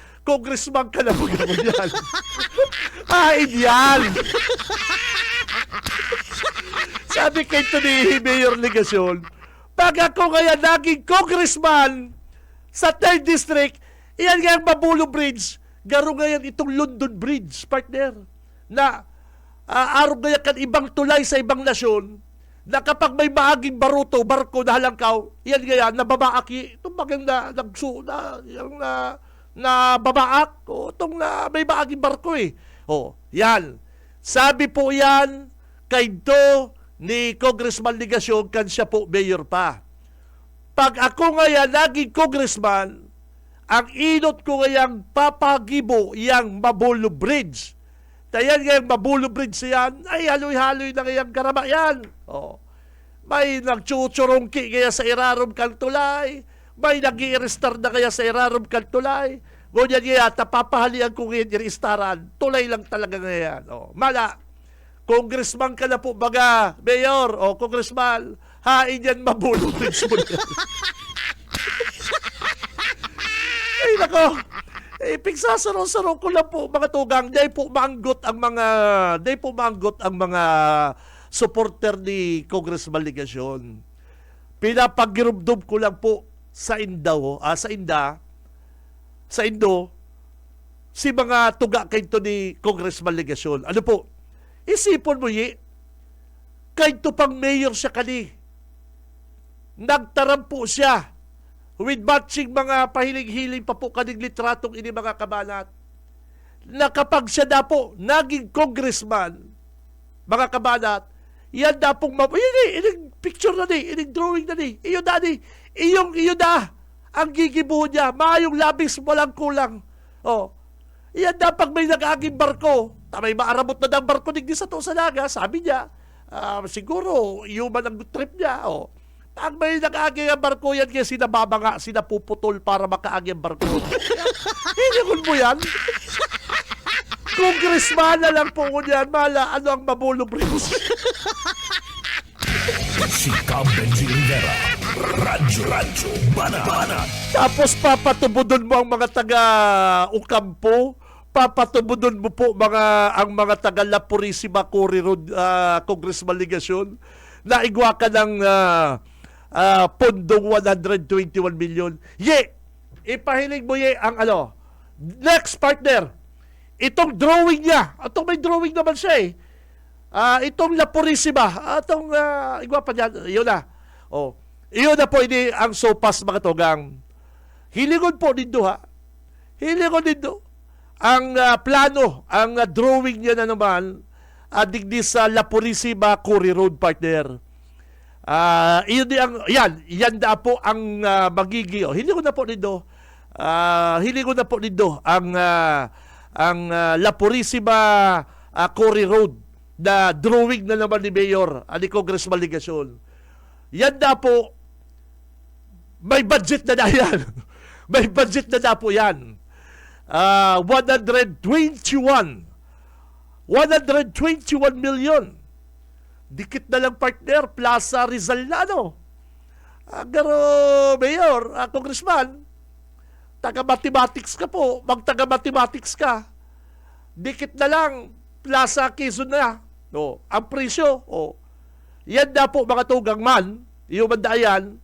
ka na po gawin yan. Yan! Sabi kay ito ni Mayor Ligasyon, pag ako kaya naging congressman sa 3rd District, iyan nga ang Mabulo Bridge, garo ngayon itong London Bridge, partner, na araw ngayon kan ibang tulay sa ibang nasyon, na kapag may maaging barko na halangkaw, iyan ngayon, nababaaki, itong bagang na babaak, itong na may maaging barko yan. Sabi po yan, kay do ni Congressman Ligasyon, kan siya po mayor pa. Pag ako ngayon naging congressman, ang inot ko ngayang papagibo yang Mabulo Bridge. Tayan ngayang Mabulo Bridge yan, ay haloy-haloy na ngayang karama yan. Oh. May nagchuchurongki kaya sa irarom kang tulay, may nag-i-restar na kaya sa irarom kang tulay. Ngunyan kaya, tapapahalian ko ngayon i-restaran. Tulay lang talaga ngayon. Oh. Mala, congressman ka na po baga, mayor, o congressman, hain yan Mabulo Bridge mo yan. Ay, nako. Pigsasaro-saro ko lang po, mga tugang. Dahil po maanggot ang mga supporter ni Congressman Legasyon. Pinapagirubdob ko lang po sa Indo, si mga tuga kayo ni Congressman Legasyon. Ano po? Isipon mo kayo pang mayor siya kani. Nagtaram po siya with matching mga pahiling-hiling pa po kaning litratong ini mga kabanat, na kapag siya na po naging congressman, mga kabanat, yan na pong ining picture na ni, ining drawing na ni, iyo na, ang gigibuho niya, maayong labis, walang kulang. Oh, yan na pag may nag-aging barko, may maarabot na ng barko digdi sa to sa naga, sabi niya, siguro, human ang trip niya, oh. Pag may nag-agi ang barko yan, kaya sinababanga, sinapuputol para makaagi ang barko. Hindi mo yan. Congressman na lang po ko yan. Mala, ano ang Mabulo Bridge? Si Benji Rivera, Radyo Banat. Tapos papatubudon mo ang mga taga-Ukampo, papatubudon mo po ang mga taga La Purisima Cory Road, Congressman Legasyon, na igwa ka ng pondong 121 million. Ipahiling mo ang next partner. Itong drawing niya. Itong may drawing naman siya itong La Purisima. Itong igwa pa niya. Iyon na. Oh. Iyon na po ini ang sopas mga tugang. Hilingon po dito Hilingon dito. Ang plano, ang drawing niya na naman digdi sa La Purisima Cory Road partner. Yan na po ang magigi. Hilingon na po dito. Hilingon na po dito ang La Purisima Cory Road na drawing na naman ni Mayor ni Congressman Legasyon. Yan na po, may budget na yan. May budget na po yan. 121 million. Dikit na lang partner, Plaza Rizal na pero Mayor, Congressman, taga-mathematics ka po, mag-taga-mathematics ka. Dikit na lang, Plaza Quezon na. Ang presyo, yan na po mga tugang man, yung mandayan,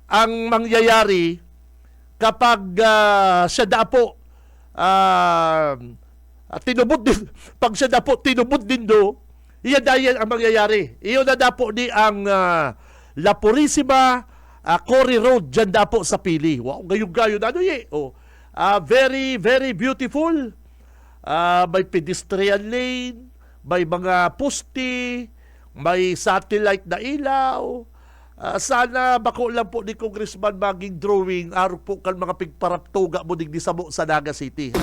ang mangyayari kapag siya na po tinubod din, pag siya na po tinubod din iyan ang mangyayari. Iyon na po ni ang La Purisima Cory Road dyan na po sa Pili. Wow, gayo-gayo na very, very beautiful. May pedestrian lane, may mga poste, may satellite na ilaw. Sana bako lang po ni Congressman maging drawing araw po kan mga pigparaptuga mo digdi sa Naga City.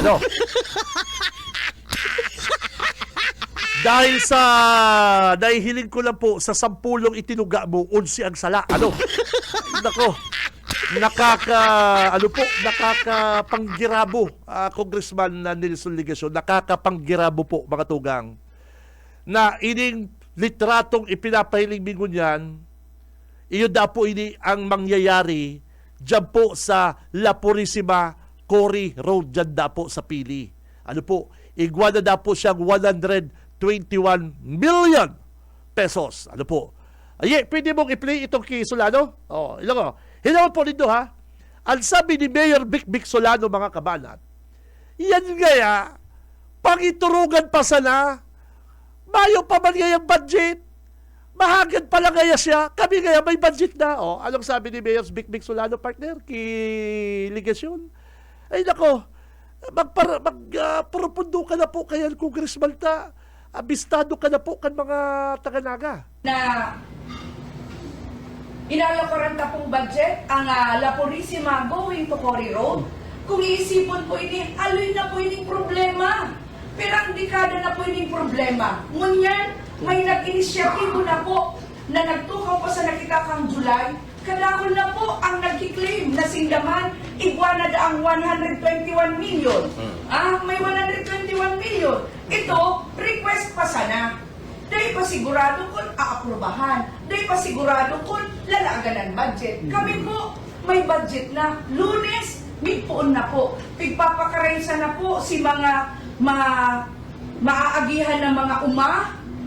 Dahil hiling ko lang po sa 10 itinuga mo, 11 ang sala. Nako. Nakakapanggirabo, Congressman Nelson Legasyon, nakakapanggirabo po mga tugang. Na ining litratong ipinapahiling bingon yan, iyon na po ini ang mangyayari dyan po sa La Purisima Cory Road, dyan na po sa Pili. Igwa na po siyang 121 million pesos. Pwede mong i-play itong kay Solano? Hilawan po dito Ang sabi ni Mayor Vic Solano mga kabanat, yan gaya, pangiturugan pa sana, mayo pa man gayang budget, mahagad pala gaya siya, kami gaya may budget na. Anong sabi ni Mayor Vic Solano partner kay Legasyon? Ay nako, magpurupundo ka na po kaya Congressman ta, abistado ka na po kan mga taga-Naga. Na inalakoran ta pong budget ang La Purisima going to Cory Road. Kung iisipon po ini, aloy na po ining problema. Pero ang dekada na po ining problema. Ngunyan, may nag-inisyatibo na po na nagtukaw pa sa nakitakang July, kadakon na po ang nagkiklaim na sindaman, iguana da ang 121 million. May 121 million. Ito, request pa sana. Dahil pa sigurado kung aaprubahan. Dahil pa sigurado kung lalagan ng budget. Kami po, may budget na. Lunes, migpoon na po. Pigpapakaraysa na po si mga maaagihan ng mga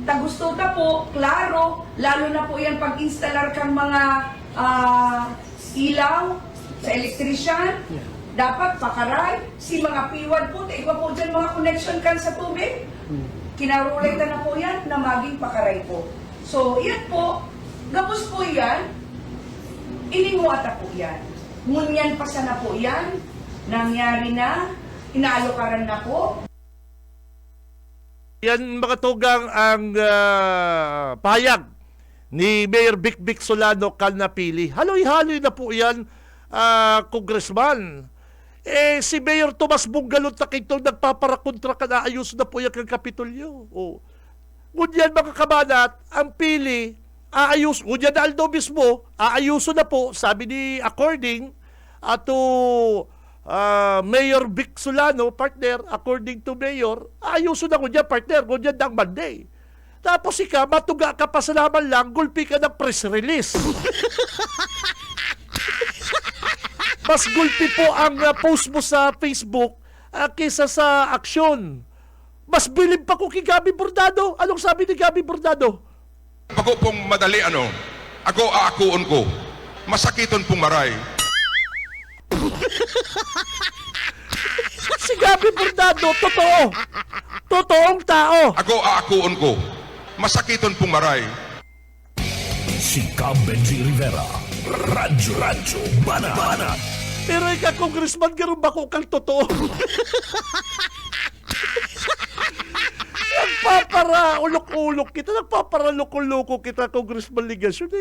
tagusto ta po, klaro, lalo na po yan pag-installer kang mga ilaw sa elektrisyan, dapat pakaray, si mga piwad po, iba po dyan mga connection kan sa tubig, kinarulay na po yan na maging pakaray po. So, yan po, gapos po yan, inimuata po yan. Ngunyan pa sana po yan, nangyari na, inaalokaran na po. Yan mga tugang ang pahayag ni Mayor Vic Solano Calnapili. Haloy-haloy na po yan, Congressman. Si Mayor Tomas Bungalot na kitong nagpaparakontra ka na ayos na po yan kang Kapitolyo. Ngunyan mga kabanat, ang pili, ngunyan na Aldo mismo, aayuso na po, sabi ni according to Mayor Vic Solano, partner, according to Mayor, ayuso na ngunyan, partner, ngunyan ng Monday. Tapos matuga ka pa sa laman lang, gulpi ka ng press release. Mas gulpi po ang post mo sa Facebook kaysa sa aksyon. Mas bilib pa ko kay Gabi Bordado. Anong sabi ni Gabi Bordado? Ako pong madali ako aakuon ko. Masakiton pong maray. Si Gabi Bordado, totoo. Totoong tao. Ako aakuon ko. Masakiton pong maray. Si Benji Rivera, Radyo Banat. Pero Congressman, gano'n ba kung kang totoo? Nagpapara-ulok-ulok kita, nagpapara-loko-loko kita, Congressman Ligasyon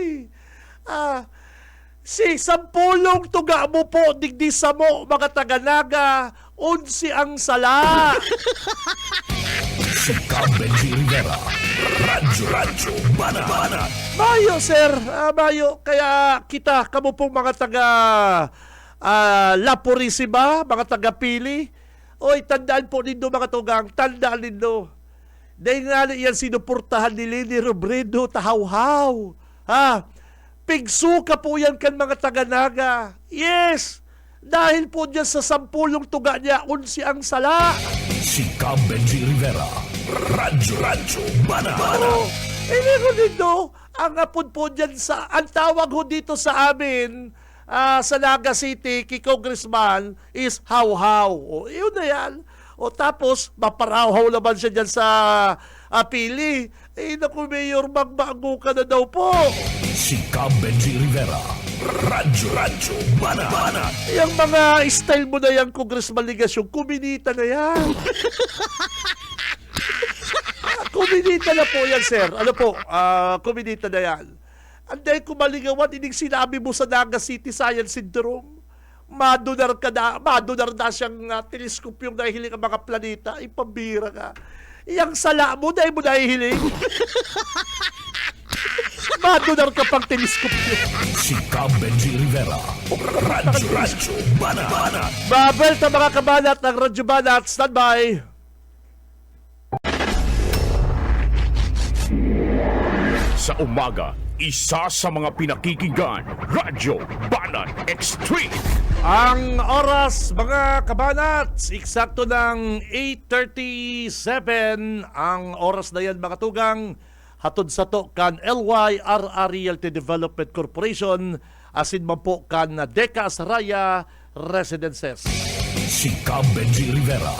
si Sampulong tuga mo po, digdisa mo, mga taga-naga, unsi ang sala. Si Benji Rivera, Radyo Banat. Mayo, sir. Mayo. Kaya kita, kamo pong mga taga La Purisima, mga taga Pili. Oy, tandaan po nindo mga tugang. Tandaan nindo. Dahil nga yan sinuportahan ni Leni Robredo, tahaw-haw. Pigsuka po yan kan mga taga-naga. Yes. Dahil po dyan sa 10 tuga niya, unsi ang sala. Si Benji Rivera, Radyo Banat. Hindi ko dito, ang apod po dyan ang tawag ho dito sa amin, sa Naga City, kay Congressman, is haw-haw. Yun na yan. Tapos, maparaw-haw naman siya dyan sa Pili. Naku, Mayor, magbago ka na daw po. Si Benji Rivera, Radyo Banat. Yung mga style mo na yan, Congressman Ligasyon, kuminita na yan. Kuminita na po yan, sir. Ano po, kuminita na yan. Anday kumalingawan, ining sinabi mo sa Naga City Science Syndrome. Madunar na siyang teleskopyong nahihiling ang mga planeta. Ipambira ka. Iyang sala mo, dahil mo nahihiling. Madunar ka pang teleskopyo. Si Benji Rivera, Radyo Banat. Babel ta mga kabanat ng Radyo Banat. Standby. Sa umaga, isa sa mga pinakikinggan, Radyo Banat Extreme. Ang oras, mga kabanats, eksakto ng 8:37 ang oras na yan, mga tugang, hatod sa to kan LYRR Realty Development Corporation, asin man po kan Deca Asraya Residences. Si Benji Rivera,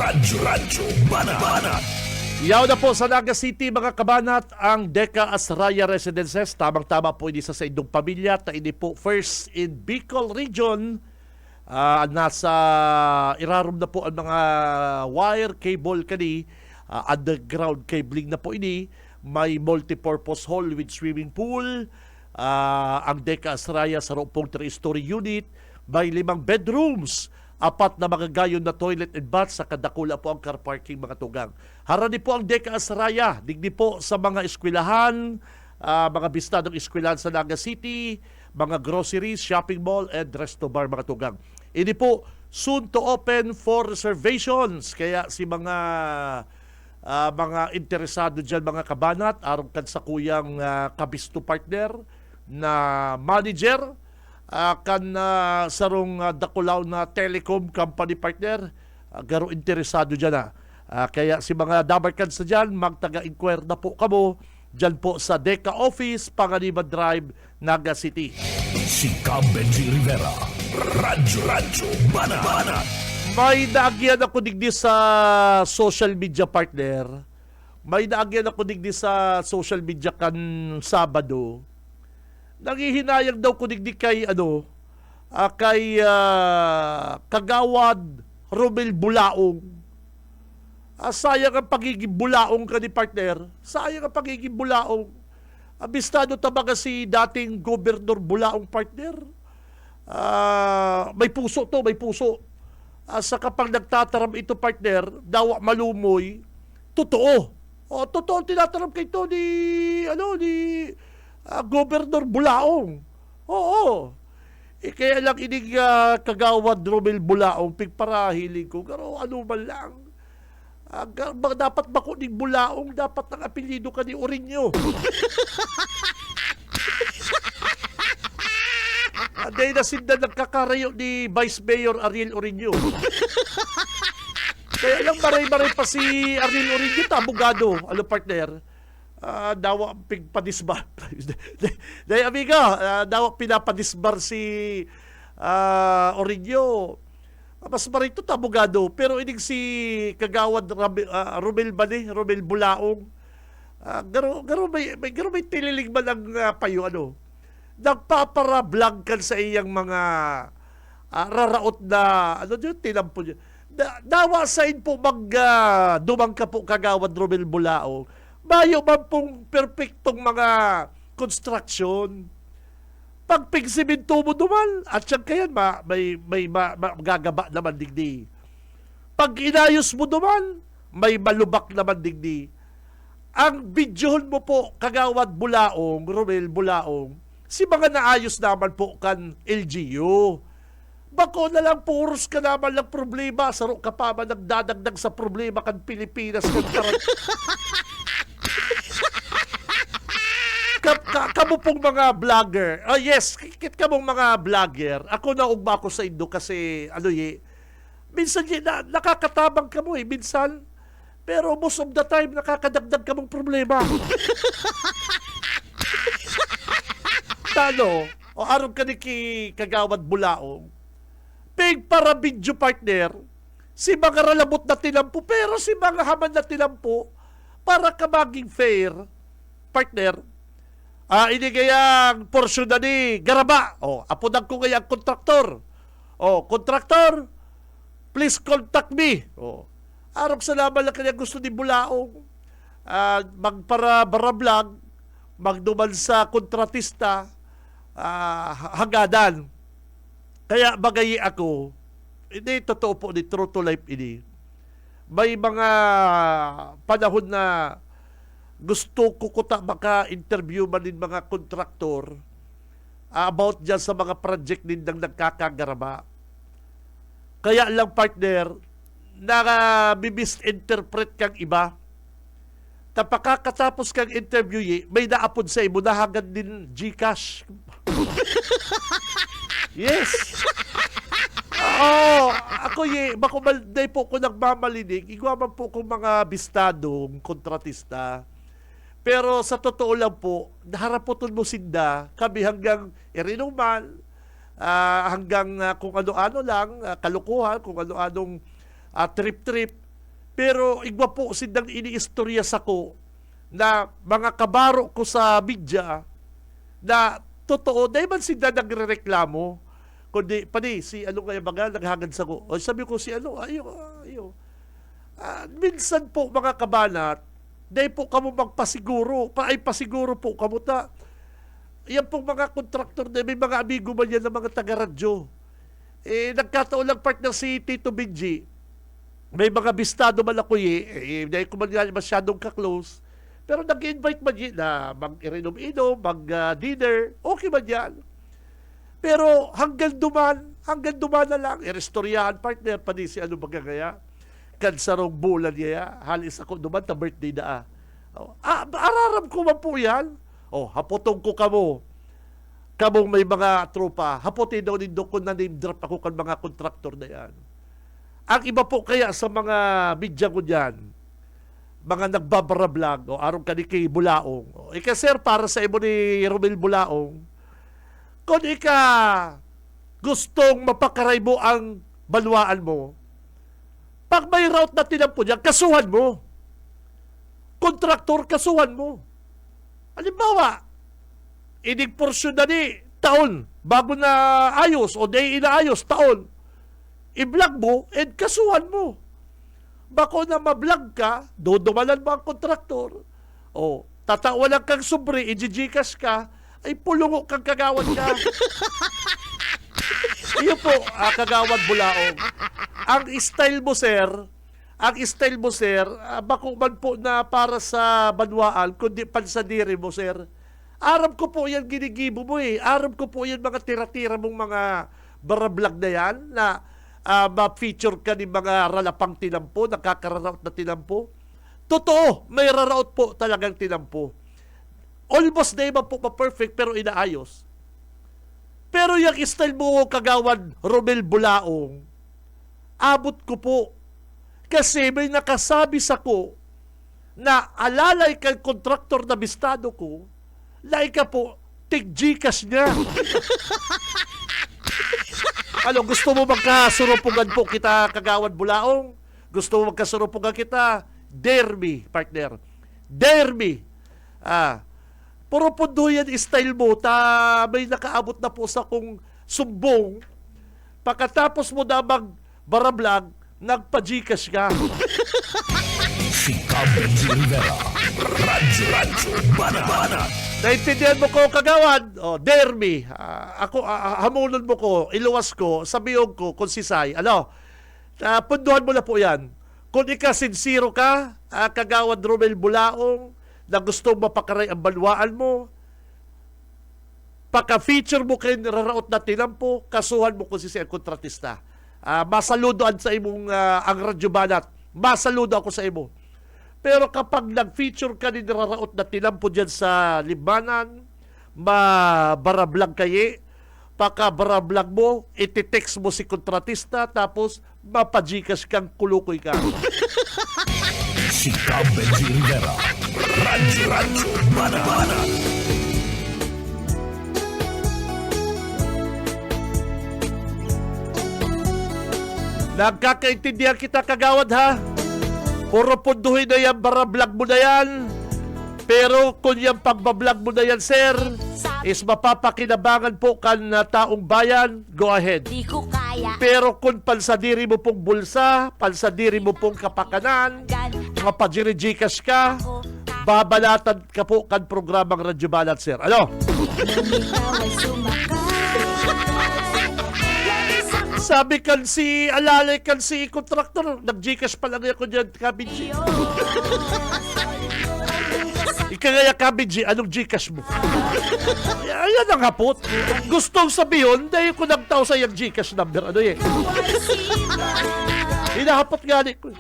Radyo Banat. Yaw na po sa Naga City, mga kabanat, ang Deca Asraya Residences. Tamang-tama po ini sa inyong pamilya. Ini po first in Bicol Region. Nasa irarom na po ang mga wire cable kani. Underground cabling na po ini. May multipurpose hall with swimming pool. Ang Deca Asraya sa roopong 3-story unit. May 5 bedrooms. 4 na mga gayon na toilet and bath sa kadakula po ang car parking mga tugang. Harani po ang Deka Asraya, digdi po sa mga eskwelahan, mga bistadong eskwelahan sa Naga City, mga groceries, shopping mall, and resto bar mga tugang. Ini po soon to open for reservations. Kaya si mga interesado dyan mga kabanat, aron kan sa kuyang kabisto partner na manager, kan sarong dakulaw na telecom company partner, garo interesado dyan na. Kaya si mga dabarkan sa dyan, magtaga-inquire na po kamo dyan po sa Deka Office, Panganiban Drive, Naga City. Si Cab Benji Rivera, Radyo Banat. May naagyan ako digdi sa social media partner. May naagyan ako digdi sa social media kan Sabado. Nangihinayang daw ko digdi kay Kagawad Romel Bulaong. Sayang ang pagiging bulaong ka ni partner. Sayang ang pagiging bulaong. Abistado tabaga si dating Gobernador Bulaong partner. May puso to, may puso. Sa kapag nagtataram ito partner, dawa malumoy, totoo. Totoo tinataram kay ito ni Gobernador Bulaong. Oo. Kaya lang inig Kagawad Romel Bulaong, pigparahiling ko. Pero ano man lang. Dapat bako ni Bulaong, dapat ang apelido ka ni Orinyo. Dahil na sinda nagkakarayo ni Vice Mayor Ariel Orinyo. Kaya lang maray-maray pa si Ariel Orinyo, abogado, partner. Dawa pigpadisbar. Dahil amiga, dawa pinapadisbar si Orinyo. Mas maray ito abogado. Pero inig si Kagawad Romel Bulaong. Garo may tililig man ang payo, nagpapara-vlog kan sa iyang mga raraot na tinampo niya. Dawa sa po dumang ka po Kagawad Romel Bulaong. Bayo man pong perfectong mga construction. Pag pigsiminto mo duman, at siyang kayan, may magagaba naman digdi. Pag inayos mo duman, may malubak naman digdi. Ang videohon mo po, Kagawad Bulaong, Romel Bulaong, si mga naayos naman po kan LGU. Bako na lang puros ka naman lang problema. Saro ka pa man nagdadagdag sa problema kan Pilipinas. Kamo pong mga vlogger. Yes, kit kamong mga vlogger. Ako na ugma ko sa Indo kasi minsan nakakatabang ka mo minsan. Pero most of the time nakakadagdag ka mong problema. O aron ka ni Kagawad Bulaong, pig para video partner, si mga ralabot na tinampo, pero si mga haman na tinampo, para ka maging fair, partner, inigayang porsyon na ni Garaba. Apunag ko kaya kontraktor. Kontraktor, please contact me. Aron sa laban lang kanya gusto ni Bulaong, magpara-vlog, magduman sa kontratista, hagadan. Kaya bagayi ako, hindi totoo po ni true to life ini. May mga panahon na gusto ko kuta maka-interview man din mga kontraktor about dyan sa mga project din ng nagkakagaraba. Kaya lang partner, misinterpret kang iba. Tapakakatapos kang interview, may naapod sa imo, nahagad din GCash. Yes. Ako bako malday po ko nagmamalinig, igwaman po kong mga bistadong kontratista. Pero sa totoo lang po, harapoton mo sinda, kami hanggang irinuman, hanggang kung ano-ano lang, kalukuhan, kung ano-anong trip-trip. Pero igwa po sindang iniistorya sa ko na mga kabaro ko sa media na totoo, dahil man sinda nagre-reklamo, kundi pati si kaya baga naghagad sa ko. Sabi ko si ayo. Minsan po mga kabanat, dahil po kamo magpasiguro, pasiguro po kamo ta. Yan pong mga kontraktor na may mga amigo man yan ng mga taga-radyo. Nagkataon lang partner si Tito Benji. May mga bistado man ako hindi ko man yan masyadong ka-close. Pero nag-invite man yun na mag-irinom-inom, mag-dinner, okay man yan. Pero hanggang duman na lang. Irestoryahan partner, pa si ano baga kaya. Kansarong bulan niya, halis ako duman na birthday na araram ko man po yan. Hapotong ko kamo. Kamong may mga tropa, hapotin daw nindo ko na name drop ako kan mga kontraktor na yan. Ang iba po kaya sa mga media ko dyan, mga nagbabara-vlog, arong ka ni kay Bulaong. Sir, para sa imo ni Romel Bulaong, kung gustong mapakaray mo ang banwaan mo, pag may route na tinampo niya, kasuhan mo. Kontraktor, kasuhan mo. Halimbawa, inig porsyon na ni taon, bago na ayos o day inaayos, taon, i-vlog mo and kasuhan mo. Bako na ma-vlog ka, dudumalan mo ang kontraktor, tatawalan kang sobre, i-gikas ka, ay pulungo kang kagawad ka. Iyo po, kagawad Bulaong. Ang style mo, sir, bako man po na para sa banwaan, kundi pansadiri mo, sir. Aram ko po yan ginigibo mo Aram ko po yan mga tira-tira mong mga barablog na yan na ma-feature ka ni mga ralapang tinampo, nakakararout na tinampo. Totoo, may raraut po talagang tinampo. Almost na iba po pa-perfect pero inaayos. Pero yung style mo, kagawad Romel Bulaong, abot ko po. Kasi may nakasabi sa ko na alalay kang kontraktor na bistado ko, laika po, tig-Gcash niya. Gusto mo magkasurupugan po kita, kagawad Bulaong? Gusto mo magkasurupugan kita? Dare me, partner. Dare me. Puro pundo yan style mo, may nakaabot na po sa kong sumbong. Pagkatapos mo na mag-barablog, nagpa-Gcash ka. Si Benji Rivera, Radyo Bana. Naintindihan mo ko, kagawad? Dare me. Ako, hamunon mo ko, iluwas ko, sabihog ko, kung sisay. Punduhan mo na po yan. Kung sincere ka, kagawad Romel Bulaong, na gustong mapakaray ang banwaan mo, pagka-feature mo kayo niraraot na tinampo, kasuhan mo kung sisay ang kontratista. Masaludoan sa imong ang Radyo Banat. Masaludo ako sa imo. Pero kapag nag-feature ka ni niraraot na tinampo dyan sa libanan, barablog kayo, pagka-barablog mo, iti-text mo si kontratista, tapos mapajikas kang kulukoy ka. Si Benji Rivera, Radyo Bana. Nagkakaintindihan kita, kagawad, ha? Puro punduhin na yan, barablog mo na yan. Pero kung yung pagbablog mo na yan, sir, is mapapakinabangan po kan taong bayan, go ahead. Di ko kaya. Pero kung pansadiri mo pong bulsa, pansadiri mo pong kapakanan, mga pajiri-Gcash ka, babalatan ka po kan programang Radyo Banat, sir. Sabi kan si alalay kan si kontraktor, nag-Gcash pa lang ako dyan, Kabinji. Ikagaya, Kabinji, anong Gcash mo? Ayan ang hapot. Gustong sabihin, dahil ko nagtao sa yung Gcash number. Hinahapot nga ko.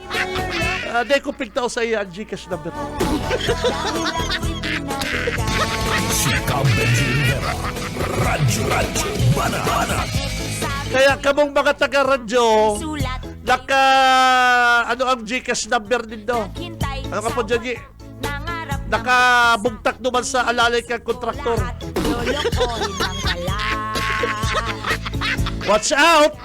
Dahil ko pigtao sa iyo ang Gcash number. Si Benji Rivera, Radyo Bana. Kaya kamong mga taga-radyo, ano ang Gcash number din daw? Ano ka po dyan, nakabugtak naman sa alalay kang kontraktor. Watch out!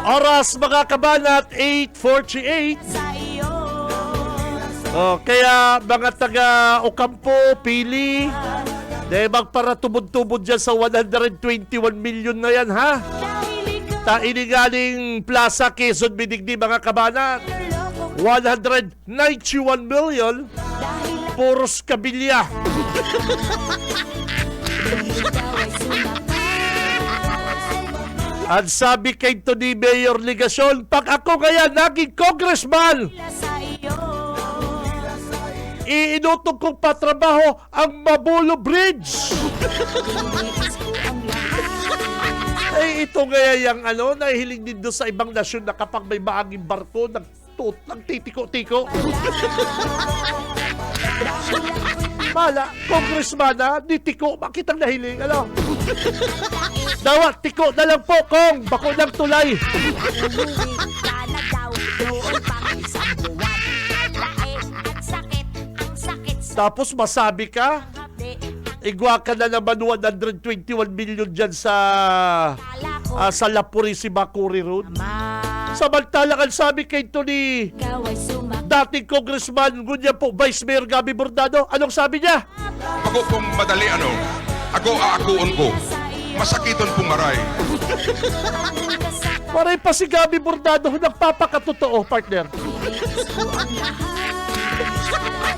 Oras mga kabanat, 8:48. Kaya mga taga Ocampo, Pili, magpara tubod-tubod dyan sa 121 million na yan, ha? Inigaling Plaza, Quezon, Binigni, mga kabanat. 191 million, puros kabilya. Ang sabi kay Tony Mayor Ligasyon, pag ako kaya naging congressman, iinutog kong patrabaho ang Mabulo Bridge. Eh, ito kaya yung nahihiling din doon sa ibang nasyon na kapag may maanging barko, nagtitiko-tiko. Mala, congressman na, di tiko, bakit ang nahiling? Dawa, tiko na lang po, Kong, bako ng tulay. Tapos masabi ka, igwa ka na naman 121 million dyan sa La Purisima Cory Road. Samantalang ang sabi kay Tony, dating congressman, ganyan po, Vice Mayor Gabi Bordado, anong sabi niya? Ako pong madali ako aakuon ko. Masakiton pong maray. Maray pa si Gabi Bordado, nagpapakatotoo, partner.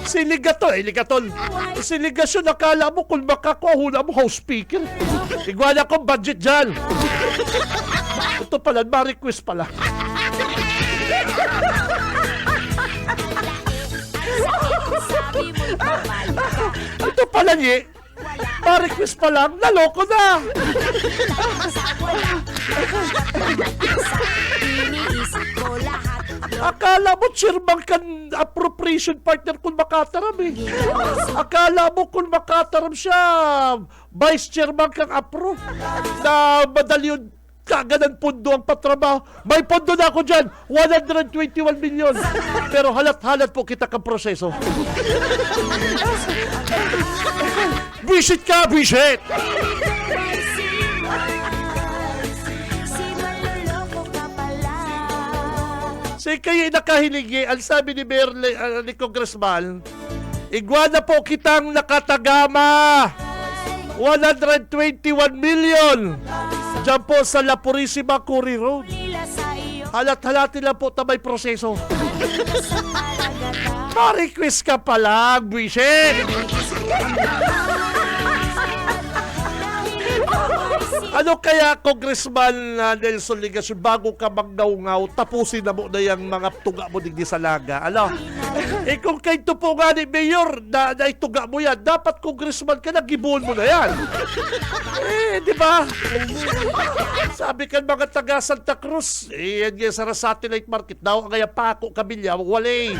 Si Ligaton. Si Ligasyon, nakala mo kung makakuha mo house speaker. Iguala ko budget dyan. Ito pala, ma-request pala. Ito pala niya, ma-request pa lang, naloko na. Akala mo chairman kan appropriation partner kung makataram eh. Akala mo kung makataram siya, vice chairman kang approve na madali yun kaganan pondo ang patrabaho. May pondo na ako dyan, 121 million. Pero halat-halat po kita kang proseso. Visit ka, visit! Say kayo nakahilingi, ang sabi ni Mayor ni Congressman, igwana po kitang nakatagama 121 million dyan po sa La Purisima Cory Road. Halat-halatin lang po tamay proseso. Pa-request ka pa lang, Bishop! Ano kaya, Congressman Nelson Ligasyon, bago ka magnaw-ngaw, tapusin na mo na yung mga tuga mo digdi sa laga? Kung kayo po nga ni Mayor na ituga mo yan, dapat Congressman ka na, gibuon mo na yan. Di ba? Sabi kan mga taga Santa Cruz, yan nga sa satellite market daw, ang kaya Paco Cabilya, walay.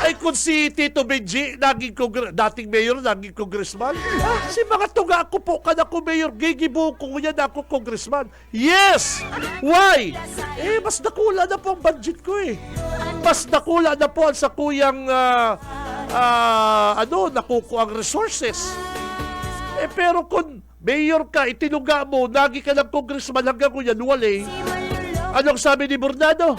Ay kung si Tito Benji, dating mayor, naging congressman, si mga tuga ako po, kada ko mayor, gigibuo ko yan ako congressman. Yes! Why? Mas nakula na po ang budget ko eh. Mas nakula na po ang sa kuyang nakukuha ang resources. Pero kung mayor ka, itinuga mo, nagi ka ng congressman hanggang ko yan, walay. Anong sabi ni Bordado?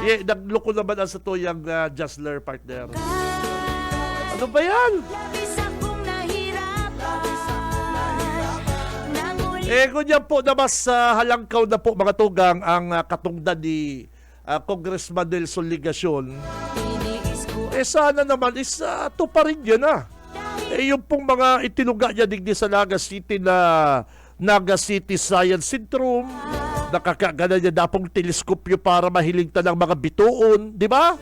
Nagloko naman ang sa tuyang Justler partner. Ano ba yan? Ganyan po na mas halangkaw na po mga tugang ang katungdan ni Congressman Nelson Ligasyon. Sana naman ito pa rin yan yung pong mga itinuga niya digdi sa Naga City na Naga City Science Syndrome, nakakagana niya na pong teleskopyo para mahiling ta ng mga bituon, di ba?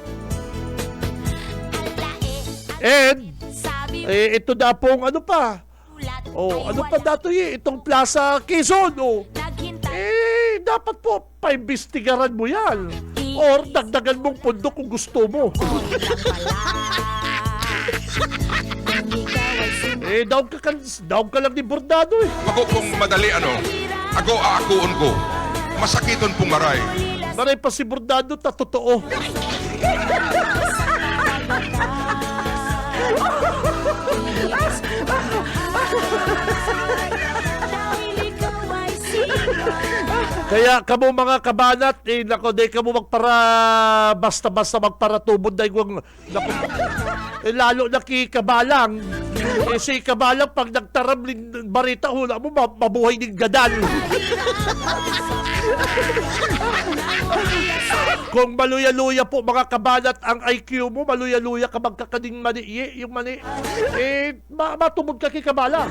And ito na pong ano pa dato itong Plaza Quezon, dapat po paimbestigaran mo yan or dagdagan mong pondo kung gusto mo. Down ka lang ni Bordado eh. Ako pong madali ako aakuon ko. Masakiton pong maray. Maray pa si Bordado, totoo. Kaya kamo mga kabanat, nako, di kamo magpara basta-basta magparatubod dahil lalo na kikabalang. Si kabalang pag nagtaram barita, hula mo mabuhay ng gadal. Kung maluya-luya po mga kabanat ang IQ mo, maluya-luya ka magkakaning mani, yung mani, matumod ka kay kabala.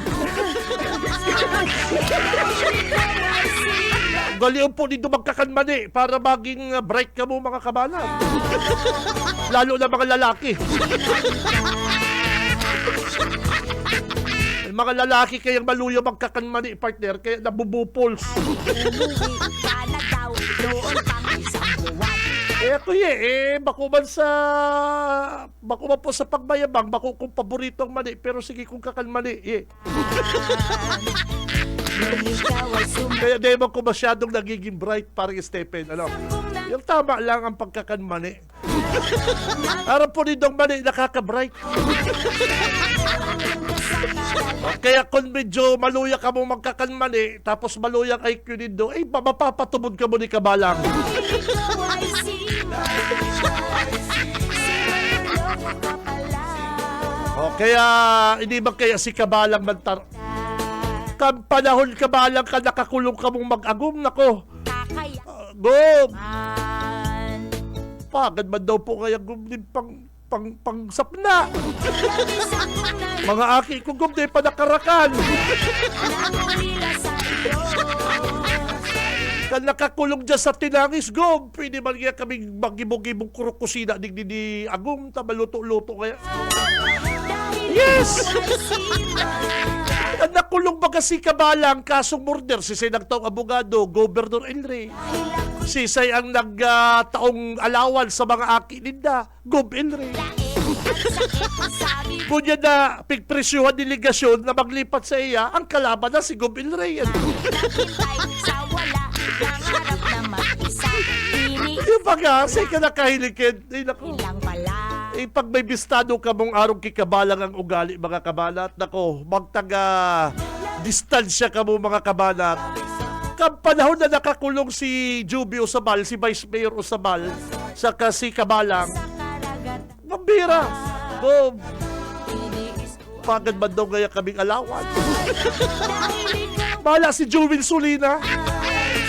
Galiw po dito magkakan mani para maging bright ka mo mga kabanat. Lalo na mga lalaki. May mga lalaki kayang maluya magkakan mani, partner, kaya nabubupols. Eto bako man po sa pagmayabang, bako kong paborito ang mani, pero sige kung kakan mani, Kaya di mo ko masyadong nagiging bright parang Stephen, ano? Yung tama lang ang pagkakan mani. Araw po nitong mani, nakaka-bright. Kaya kung medyo maluya ka mo magkakan mani, tapos maluya ang IQ nito, mapapatubod ka mo ni kabalang. Kaya hindi ba kaya si kabalang mantar... panahon kabalang ka nakakulong ka mong mag-agum, nako. Gum! Pagad man daw po kaya gum din pang sapna. Mga aki ko gum din pa nakarakan. Kan nakakulong dyan sa tinangis, gum. Pwede man kaya kaming magibog-ibong kurukusina di agum, maluto-luto kaya. Yes! Nakulong baga si kabalang kasong murder, si nagtaong abogado, Governor Elray. Sisay ang nagtaong alawan sa mga aki ninda, Gov Elray. Kunya na pigpresyuhan delegasyon na maglipat sa iya, ang kalaban na si Gov Elray. Yung baga, say ka nakahilikid. Pag may bistado ka mong arong kikabalang ang ugali, mga kabanat, nako, distansya ka mo, mga kabanat. Panahon na nakakulong si Juby Osabal, si Vice Mayor Osabal, saka si kabalang, mambira. Boom. Pagad man daw gaya kaming alawan. Bala si Joel Solina.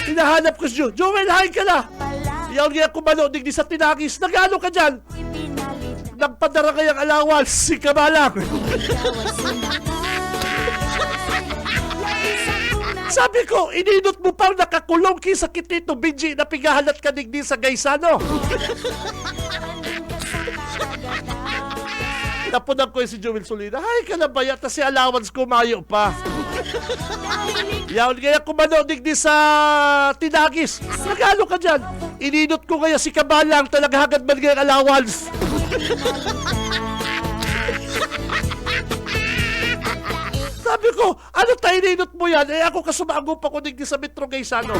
Hinahanap ko si Joel. Joel, hi ka na. Yaw niya kumano, digdi sa tinagis. Nagano ka dyan? Nagpadara kayang alawan si kabalang. Sabi ko, ininot mo pang nakakulong kisa kitito Benji na pigahalat ka digdi sa Gaisano. Napunan ko si Joel Solina. Hay ka na ba yata si allowance ko mayo pa. Yawn kaya kumano digdi sa tinagis. Nagano ka dyan? Ininot ko kaya si kabalang talaghagad man kayang allowance. Sabi ko, ano tayo ninot mo yan? Ako kasumago pa ko digdi sa Metro Gaisano.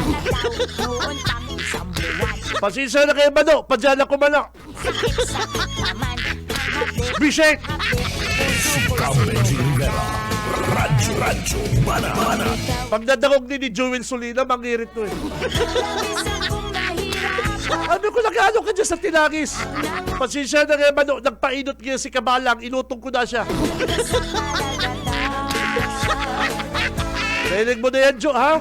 Pasensya na kayo, Mano. Padyan ako, Mano. Bishek! Radyo, Mana. Pag nadakog ni Joel Solina, mangirit to Ano ko nag-ano ka dyan sa tinagis? Pasensya na kayo, Mano. Nagpainot niya si kabalang. Inutong ko na siya. Nainig mo na yan, Jo, ha?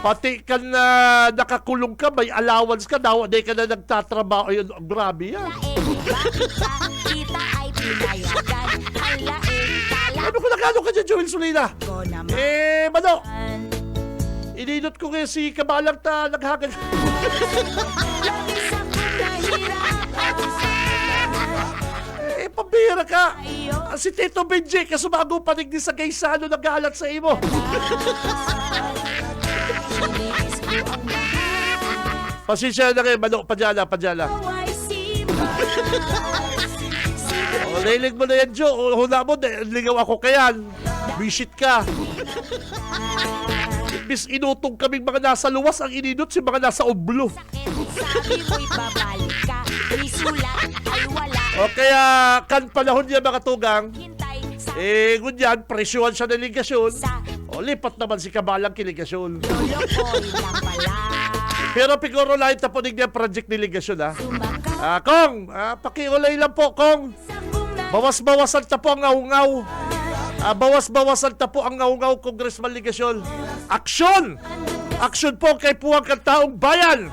Pati ka na nakakulong ka, may allowance ka, di ka na nagtatrabaho. Ayun, grabe yan. Ano ko nag-ano ka dyan, Joel Solina? Mano, ininot ko kayo si kabalang ta naghagan. Pambira ka. Si Tito Benji, kasumago panig din sa Gaisano, naghahalat sa imo. Pasensya na kayo, Mano, padyala. Nailig mo na yan, Jo. Huna mo, ligaw ako kayan. Bisit ka. Bis inutong kaming mga nasa luwas, ang ininot si mga nasa oblo. O kaya, kan panahon niya mga tugang, ngunyan, presyuhan siya ng ligasyon. O, lipat naman si kabalang kiligasyon. Pero piguro lahat na po niya project ni ligasyon, ha? Kong, pakiulay lang po, Kong. Bawas-bawasan ta po ang ngaw-ngaw. Bawas-bawasan ta po ang ngaw-ngaw, Congressman Ligasyon. Aksyon! Aksyon po kay puwang kang taong bayan.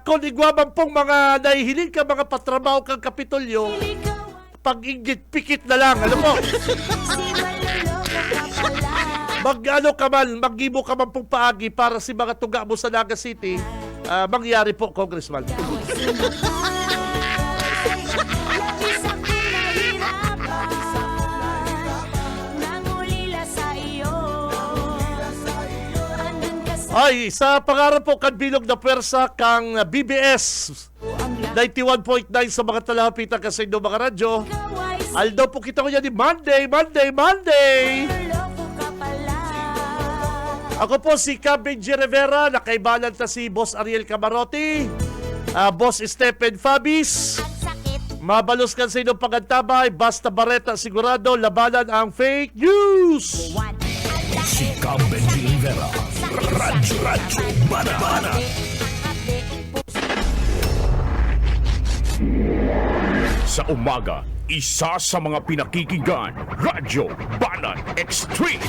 Kung igwaman pong mga nahihiling ka, mga patrabaho kang Kapitolyo, pag-inggit, pikit na lang. Alam mo? Mag-ano ka man, mag-imo ka man pong paagi para si mga tuga mo sa Naga City, mangyari po, Congressman. Ay, sa pangarap po kan bilog na pwersa kang BBS 91.9 sa mga talahapitan kasi do mga radyo. Aldo po kita ko yan ni Monday. Ako po si Benji Rivera, nakaibalan ta si Boss Ariel Camarote, Boss Stephen Fabis. Mabalos kan sa inyong pagantabay, basta bareta sigurado, labanan ang fake news. Si Benji Rivera. Radyo Bana. Sa umaga, isa sa mga pinakikinggan, Radyo Banan Extreme.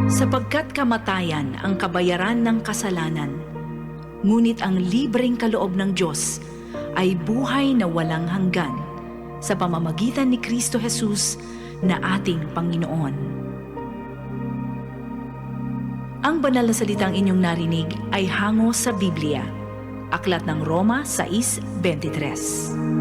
Sapagkat kamatayan ang kabayaran ng kasalanan, ngunit ang libreng kaloob ng Diyos ay buhay na walang hanggan sa pamamagitan ni Kristo Jesus na ating Panginoon. Ang banal na salitang inyong narinig ay hango sa Biblia. Aklat ng Roma 6:23.